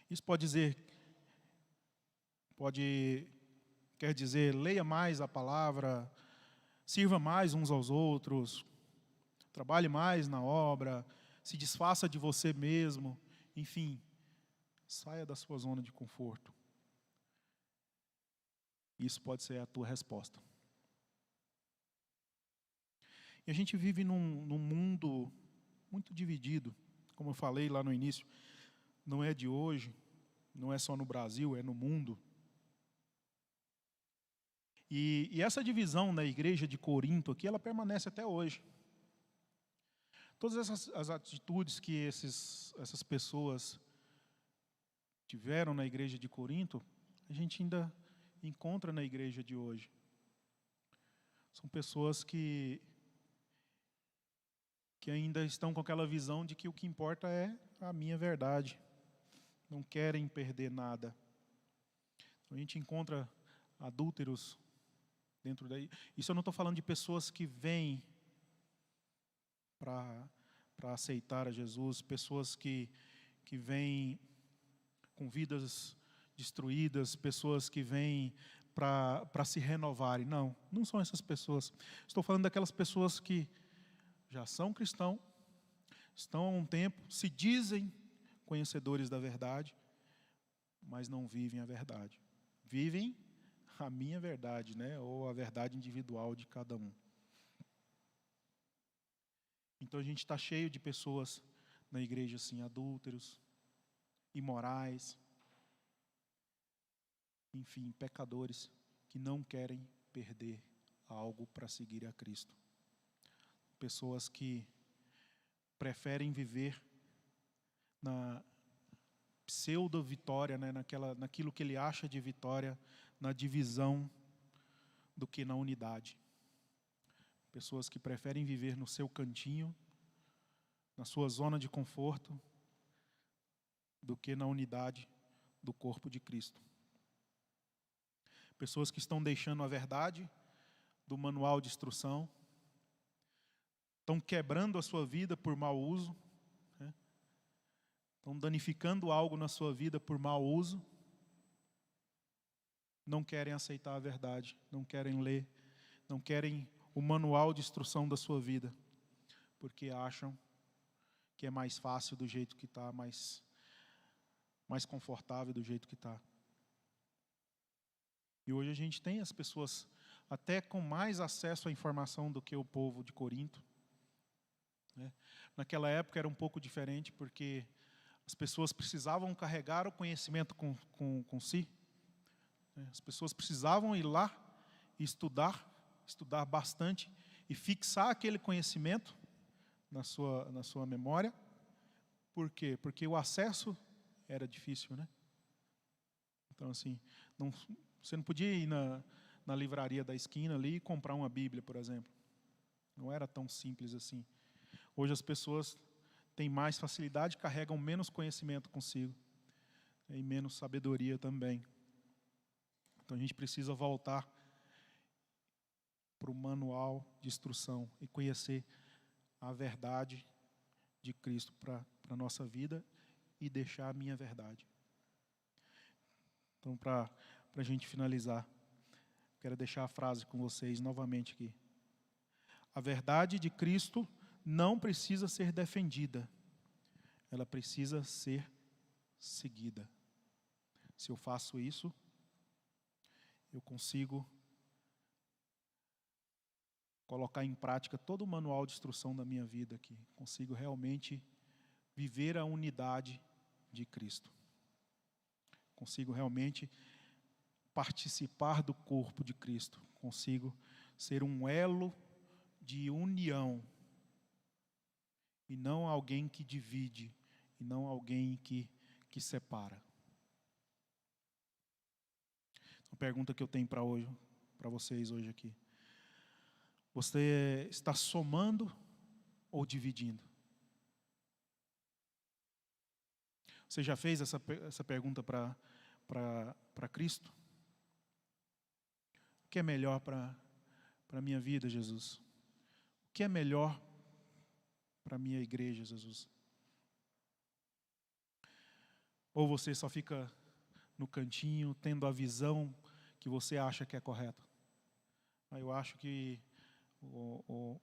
Isso quer dizer, leia mais a palavra, sirva mais uns aos outros, trabalhe mais na obra, se desfaça de você mesmo, enfim, saia da sua zona de conforto. Isso pode ser a tua resposta. E a gente vive num mundo muito dividido, como eu falei lá no início, não é de hoje, não é só no Brasil, é no mundo. E essa divisão da igreja de Corinto aqui, ela permanece até hoje. Todas as atitudes que essas pessoas tiveram na igreja de Corinto, a gente ainda encontra na igreja de hoje. São pessoas que ainda estão com aquela visão de que o que importa é a minha verdade. Não querem perder nada. Então, a gente encontra adúlteros dentro daí. Isso eu não estou falando de pessoas que vêm para aceitar a Jesus, pessoas que vêm com vidas destruídas, pessoas que vêm para se renovarem. Não são essas pessoas. Estou falando daquelas pessoas que já são cristãos, estão há um tempo, se dizem conhecedores da verdade, mas não vivem a verdade. Vivem a minha verdade, né? Ou a verdade individual de cada um. Então a gente está cheio de pessoas na igreja assim, adúlteros, imorais, enfim, pecadores que não querem perder algo para seguir a Cristo. Pessoas que preferem viver na pseudo-vitória, né, naquilo que ele acha de vitória, na divisão, do que na unidade. Pessoas que preferem viver no seu cantinho, na sua zona de conforto, do que na unidade do corpo de Cristo. Pessoas que estão deixando a verdade do manual de instrução, estão quebrando a sua vida por mau uso, né? Estão danificando algo na sua vida por mau uso, não querem aceitar a verdade, não querem ler, não querem o manual de instrução da sua vida, porque acham que é mais fácil do jeito que está, mais confortável do jeito que está. E hoje a gente tem as pessoas até com mais acesso à informação do que o povo de Corinto. Naquela época era um pouco diferente, porque as pessoas precisavam carregar o conhecimento com si. As pessoas precisavam ir lá e estudar bastante e fixar aquele conhecimento na sua memória. Por quê? Porque o acesso era difícil, né? Então, assim, você não podia ir na livraria da esquina ali e comprar uma Bíblia, por exemplo. Não era tão simples assim. Hoje as pessoas têm mais facilidade, carregam menos conhecimento consigo e menos sabedoria também. Então a gente precisa voltar para o manual de instrução e conhecer a verdade de Cristo para a nossa vida e deixar a minha verdade. Então, para a gente finalizar, quero deixar a frase com vocês novamente aqui. A verdade de Cristo não precisa ser defendida, ela precisa ser seguida. Se eu faço isso, eu consigo colocar em prática todo o manual de instrução da minha vida aqui. Consigo realmente viver a unidade de Cristo. Consigo realmente participar do corpo de Cristo. Consigo ser um elo de união. E não alguém que divide, e não alguém que separa. A pergunta que eu tenho para vocês hoje aqui. Você está somando ou dividindo? Você já fez essa pergunta para Cristo? O que é melhor para a minha vida, Jesus? O que é melhor para a minha igreja, Jesus? Ou você só fica no cantinho, tendo a visão que você acha que é correta? Eu acho que o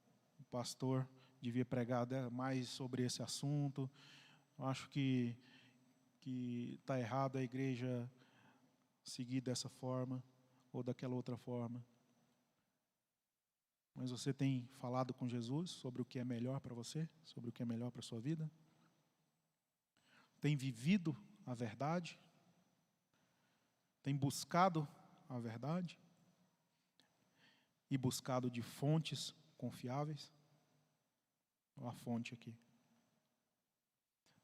pastor devia pregar mais sobre esse assunto. Eu acho que está errado a igreja seguir dessa forma ou daquela outra forma. Mas você tem falado com Jesus sobre o que é melhor para você? Sobre o que é melhor para a sua vida? Tem vivido a verdade? Tem buscado a verdade? E buscado de fontes confiáveis? Olha a fonte aqui.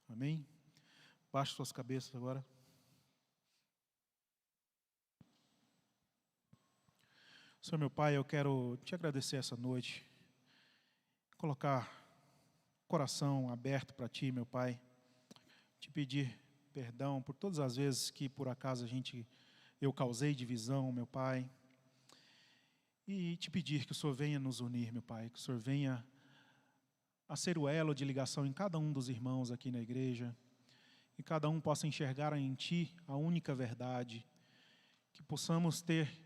Amém? Baixe suas cabeças agora. Senhor meu Pai, eu quero te agradecer essa noite, colocar o coração aberto para Ti, meu Pai, te pedir perdão por todas as vezes que por acaso eu causei divisão, meu Pai, e te pedir que o Senhor venha nos unir, meu Pai, que o Senhor venha a ser o elo de ligação em cada um dos irmãos aqui na igreja, que cada um possa enxergar em Ti a única verdade, que possamos ter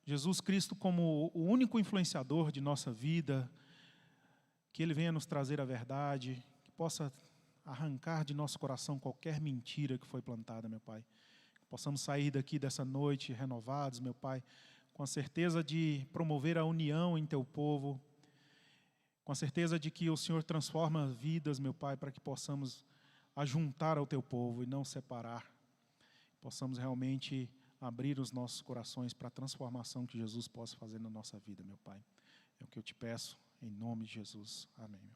Jesus Cristo como o único influenciador de nossa vida, que Ele venha nos trazer a verdade, que possa arrancar de nosso coração qualquer mentira que foi plantada, meu Pai. Que Possamos sair daqui dessa noite renovados, meu Pai, com a certeza de promover a união em Teu povo, com a certeza de que o Senhor transforma vidas, meu Pai, para que possamos ajuntar ao Teu povo e não separar. Possamos realmente abrir os nossos corações para a transformação que Jesus possa fazer na nossa vida, meu Pai. É o que eu te peço, em nome de Jesus. Amém.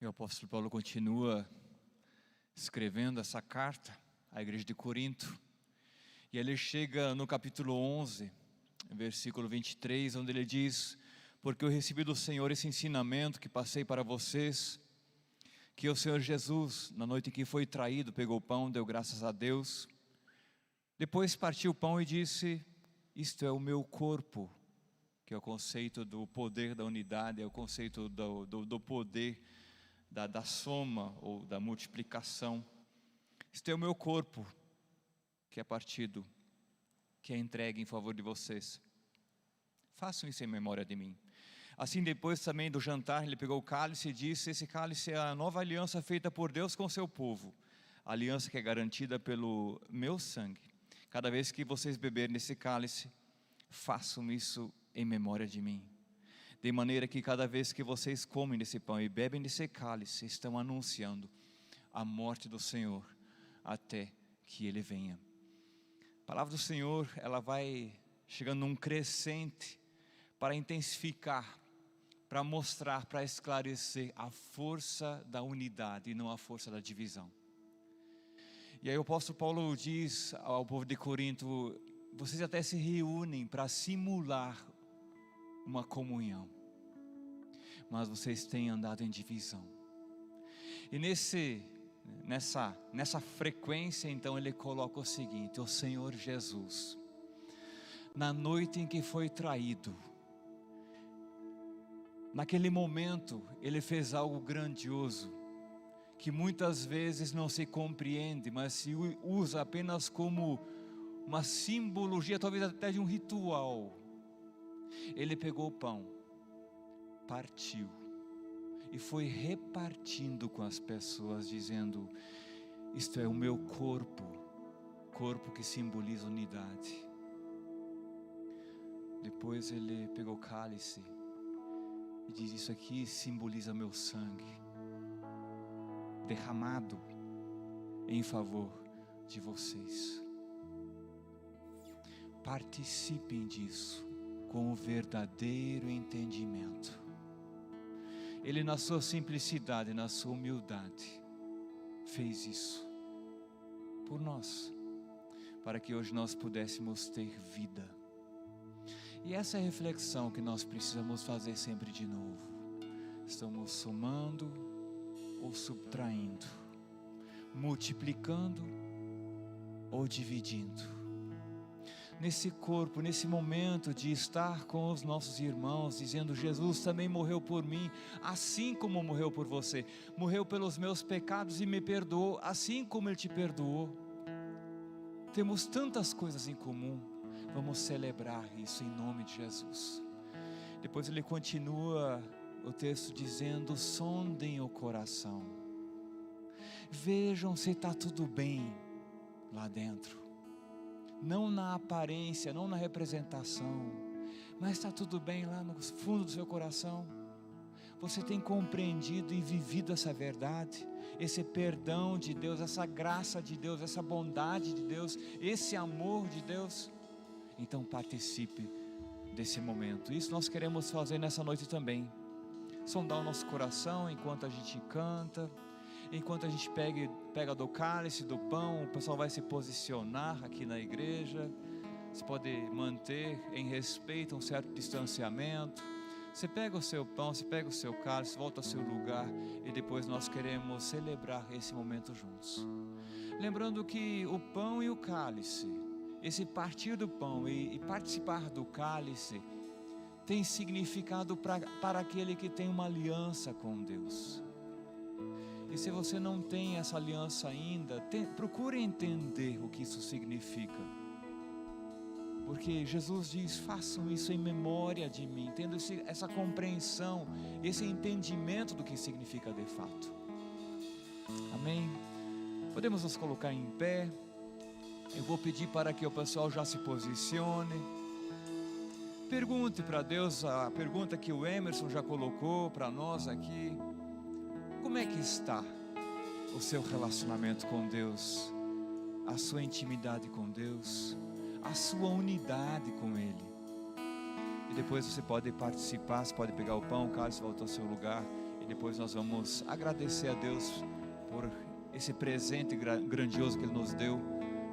E o apóstolo Paulo continua escrevendo essa carta à igreja de Corinto. E ele chega no capítulo 11, versículo 23, onde ele diz: porque eu recebi do Senhor esse ensinamento que passei para vocês, que o Senhor Jesus, na noite em que foi traído, pegou o pão, deu graças a Deus, depois partiu o pão e disse: isto é o meu corpo, que é o conceito do poder da unidade, é o conceito do poder da soma ou da multiplicação. Isto é o meu corpo, que é partido, que é entregue em favor de vocês. Façam isso em memória de mim. Assim, depois também do jantar, ele pegou o cálice e disse: esse cálice é a nova aliança feita por Deus com seu povo, a aliança que é garantida pelo meu sangue. Cada vez que vocês beberem nesse cálice, façam isso em memória de mim. De maneira que cada vez que vocês comem desse pão e bebem desse cálice, estão anunciando a morte do Senhor até que Ele venha. A palavra do Senhor, ela vai chegando num crescente para intensificar, para mostrar, para esclarecer a força da unidade e não a força da divisão. E aí o apóstolo Paulo diz ao povo de Corinto: vocês até se reúnem para simular uma comunhão, mas vocês têm andado em divisão. E nessa frequência, então, ele coloca o seguinte: o Senhor Jesus, na noite em que foi traído, naquele momento, ele fez algo grandioso, que muitas vezes não se compreende, mas se usa apenas como uma simbologia, talvez até de um ritual. Ele pegou o pão, partiu e foi repartindo com as pessoas, dizendo: isto é o meu corpo, corpo que simboliza unidade. Depois ele pegou o cálice e diz: isso aqui simboliza meu sangue, derramado em favor de vocês. Participem disso com o verdadeiro entendimento. Ele, na sua simplicidade, na sua humildade, fez isso por nós, para que hoje nós pudéssemos ter vida. E essa é a reflexão que nós precisamos fazer sempre de novo. Estamos somando ou subtraindo, multiplicando ou dividindo? Nesse corpo, nesse momento de estar com os nossos irmãos, dizendo: Jesus também morreu por mim, assim como morreu por você, morreu pelos meus pecados e me perdoou, assim como Ele te perdoou. Temos tantas coisas em comum, vamos celebrar isso em nome de Jesus. Depois ele continua o texto dizendo: sondem o coração, vejam se está tudo bem lá dentro. Não na aparência, não na representação, mas está tudo bem lá no fundo do seu coração. Você tem compreendido e vivido essa verdade, esse perdão de Deus, essa graça de Deus, essa bondade de Deus, esse amor de Deus? Então participe desse momento. Isso nós queremos fazer nessa noite também. Sondar o nosso coração enquanto a gente canta, enquanto a gente pega do cálice, do pão. O pessoal vai se posicionar aqui na igreja. Você pode manter em respeito um certo distanciamento. Você pega o seu pão, você pega o seu cálice, volta ao seu lugar, e depois nós queremos celebrar esse momento juntos. Lembrando que o pão e o cálice, esse partir do pão e participar do cálice, tem significado para aquele que tem uma aliança com Deus. E se você não tem essa aliança ainda, procure entender o que isso significa. Porque Jesus diz: façam isso em memória de mim, tendo essa compreensão, esse entendimento do que significa de fato. Amém? Podemos nos colocar em pé. Eu vou pedir para que o pessoal já se posicione. Pergunte para Deus a pergunta que o Emerson já colocou para nós aqui. Como é que está o seu relacionamento com Deus? A sua intimidade com Deus? A sua unidade com Ele? E depois você pode participar, você pode pegar o pão, o cálice, voltar ao seu lugar. E depois nós vamos agradecer a Deus por esse presente grandioso que Ele nos deu.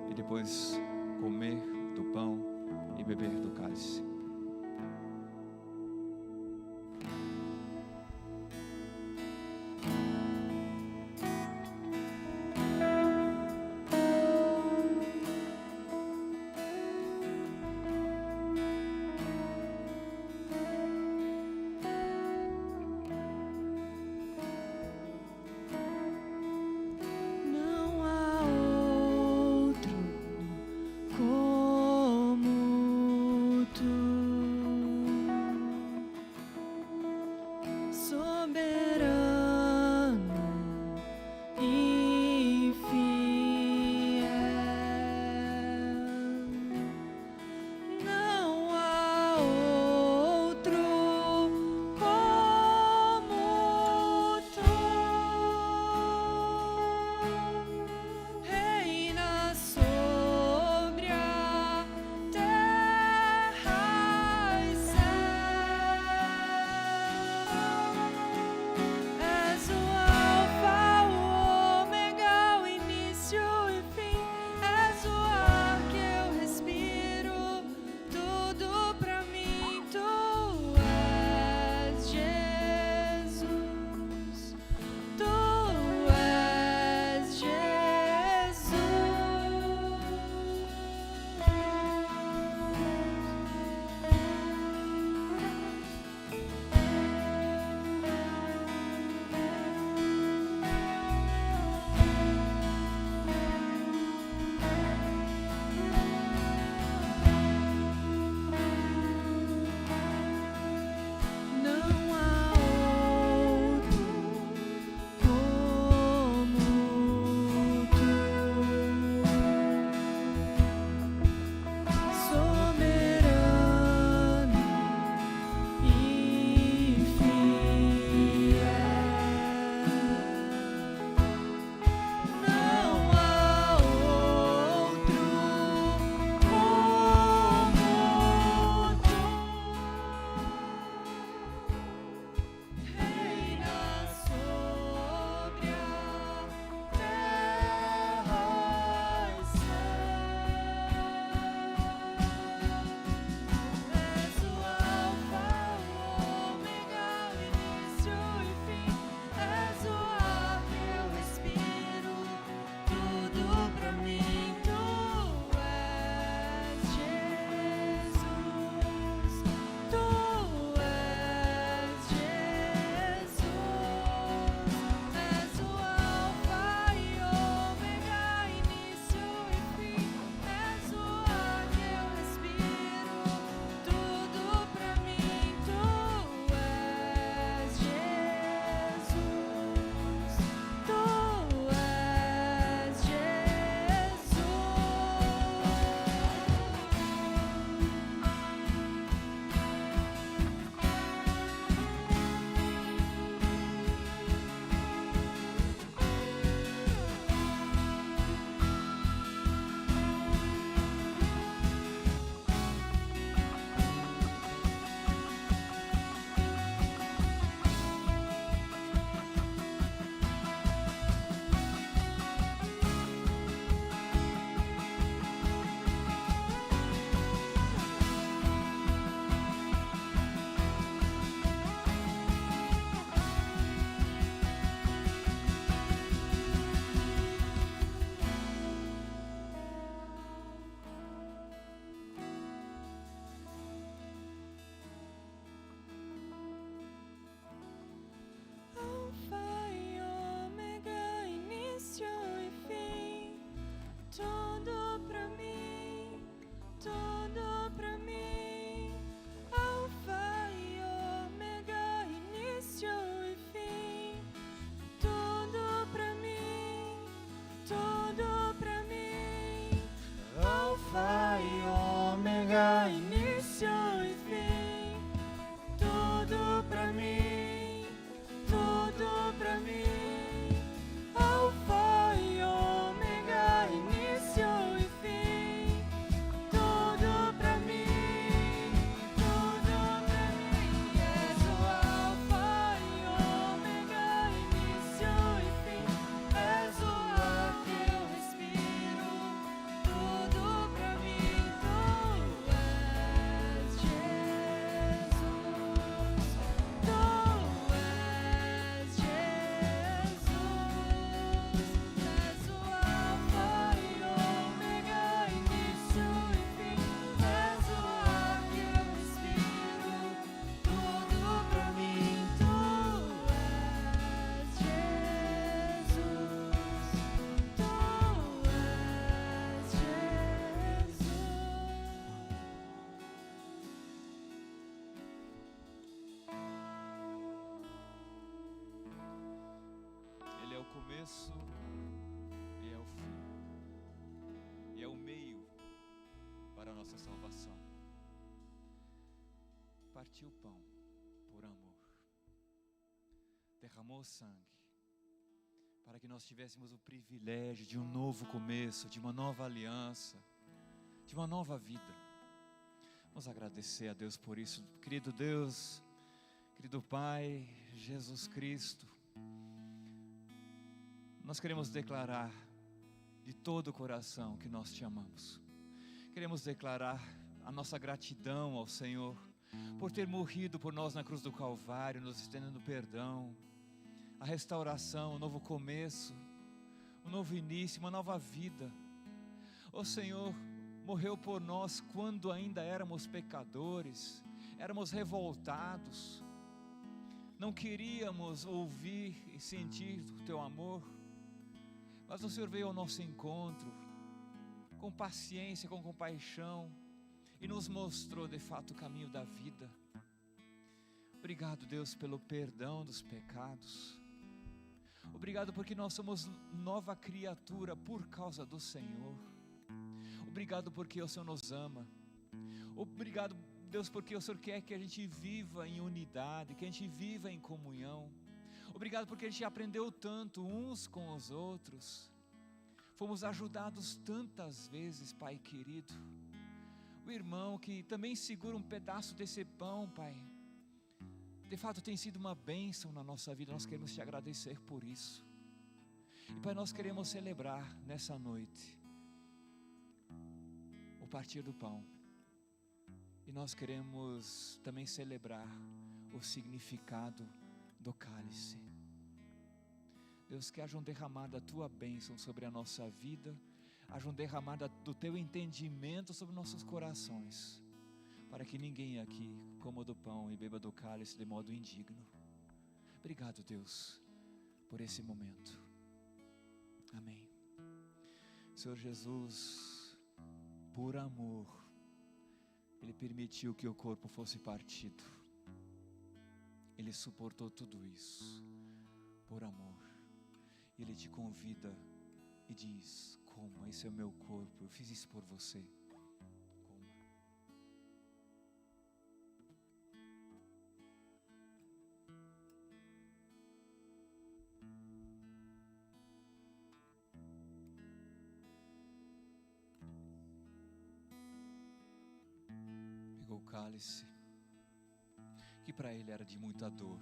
E depois comer do pão e beber do cálice. Não há outro como tu. começo e é o fim, e é o meio para a nossa salvação. Partiu o pão por amor, derramou sangue, para que nós tivéssemos o privilégio de um novo começo, de uma nova aliança, de uma nova vida. Vamos agradecer a Deus por isso. Querido Deus, querido Pai, Jesus Cristo, nós queremos declarar de todo o coração que nós te amamos. Queremos declarar a nossa gratidão ao Senhor por ter morrido por nós na cruz do Calvário, nos estendendo perdão, a restauração, um novo começo, um novo início, uma nova vida. O Senhor morreu por nós quando ainda éramos pecadores, éramos revoltados, não queríamos ouvir e sentir o teu amor, mas o Senhor veio ao nosso encontro, com paciência, com compaixão, e nos mostrou de fato o caminho da vida. Obrigado, Deus, pelo perdão dos pecados. Obrigado porque nós somos nova criatura por causa do Senhor. Obrigado porque o Senhor nos ama. Obrigado, Deus, porque o Senhor quer que a gente viva em unidade, que a gente viva em comunhão. Obrigado porque a gente aprendeu tanto uns com os outros. Fomos ajudados tantas vezes, Pai querido. O irmão que também segura um pedaço desse pão, Pai, de fato tem sido uma bênção na nossa vida. Nós queremos te agradecer por isso. E Pai, nós queremos celebrar nessa noite o partir do pão. E nós queremos também celebrar o significado do cálice. Deus, que haja um derramar da tua bênção sobre a nossa vida, haja um derramar do teu entendimento sobre nossos corações, para que ninguém aqui coma do pão e beba do cálice de modo indigno. Obrigado, Deus, por esse momento. Amém. Senhor Jesus, por amor, Ele permitiu que o corpo fosse partido. Ele suportou tudo isso por amor. Ele te convida e diz: coma, esse é o meu corpo, eu fiz isso por você. Coma. Pegou o cálice, que para ele era de muita dor.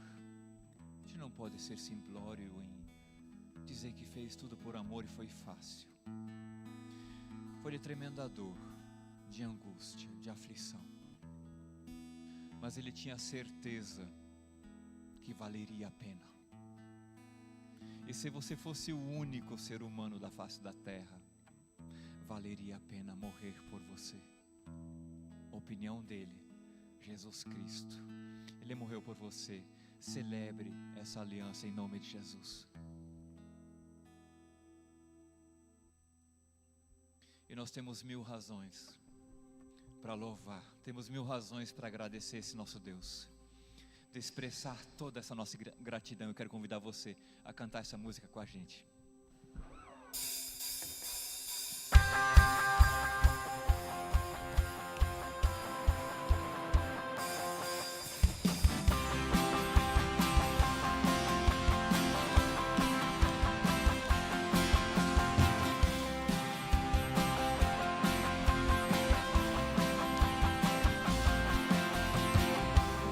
A gente não pode ser simplório em dizer que fez tudo por amor e foi fácil. Foi de tremenda dor, de angústia, de aflição. Mas ele tinha certeza que valeria a pena. E se você fosse o único ser humano da face da terra, valeria a pena morrer por você. Opinião dele, Jesus Cristo. Ele morreu por você. Celebre essa aliança em nome de Jesus. E nós temos 1000 razões para louvar, temos 1000 razões para agradecer esse nosso Deus, de expressar toda essa nossa gratidão. Eu quero convidar você a cantar essa música com a gente.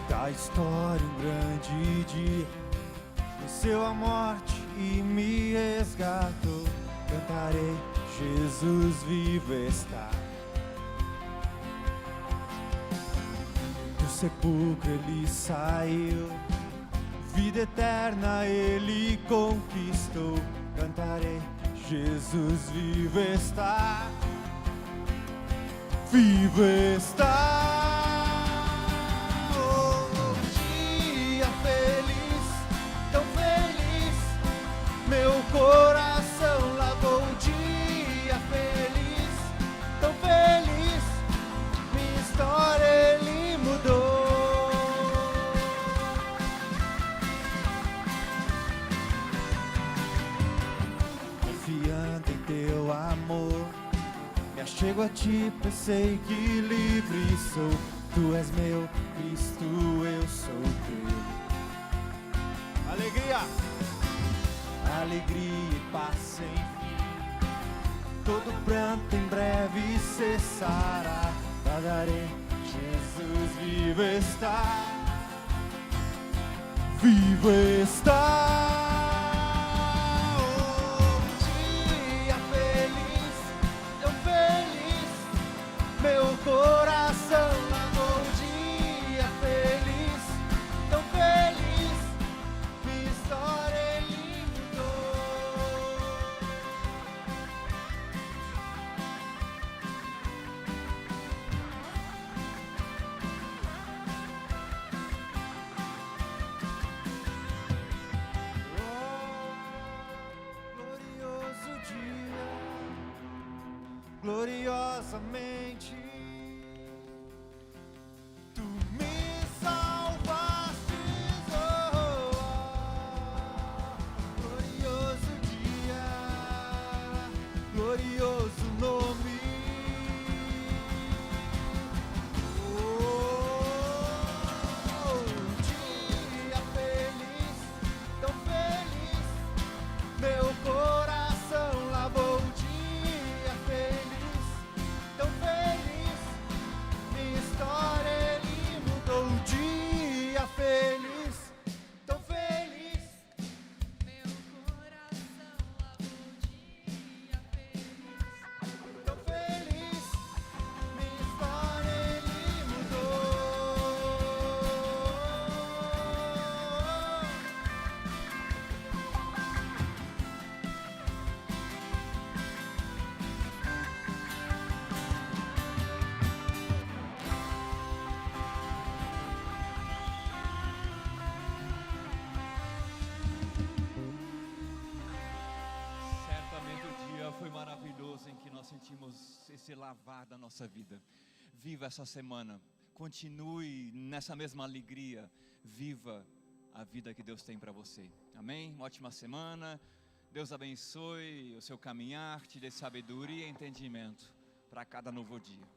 Da história um grande dia, venceu a morte e me resgatou. Cantarei, Jesus vivo está. Do sepulcro ele saiu, vida eterna ele conquistou. Cantarei, Jesus vivo está. Vivo está. Meu coração lavou um dia feliz, tão feliz, minha história ele mudou. chego a ti, pois sei que livre sou. Tu és meu Cristo, eu sou teu. Alegria, alegria e paz sem fim. Todo pranto em breve cessará. Guardarei, Jesus vivo está. Vivo está. Meu coração amou um dia feliz, tão feliz, minha história ele mudou. Oh, glorioso dia, gloriosamente. Glorioso nome. Oh, dia feliz, tão feliz, meu coração lavou. Dia feliz, tão feliz, minha história ele mudou. Dia feliz, tão feliz, meu coração lavou. Dia tão feliz, minha história ele mudou. Certamente o dia foi maravilhoso em que nós sentimos esse lavar da nossa vida. Viva essa semana, continue nessa mesma alegria, viva a vida que Deus tem para você. Amém? Uma ótima semana, Deus abençoe o seu caminhar, te dê sabedoria e entendimento para cada novo dia.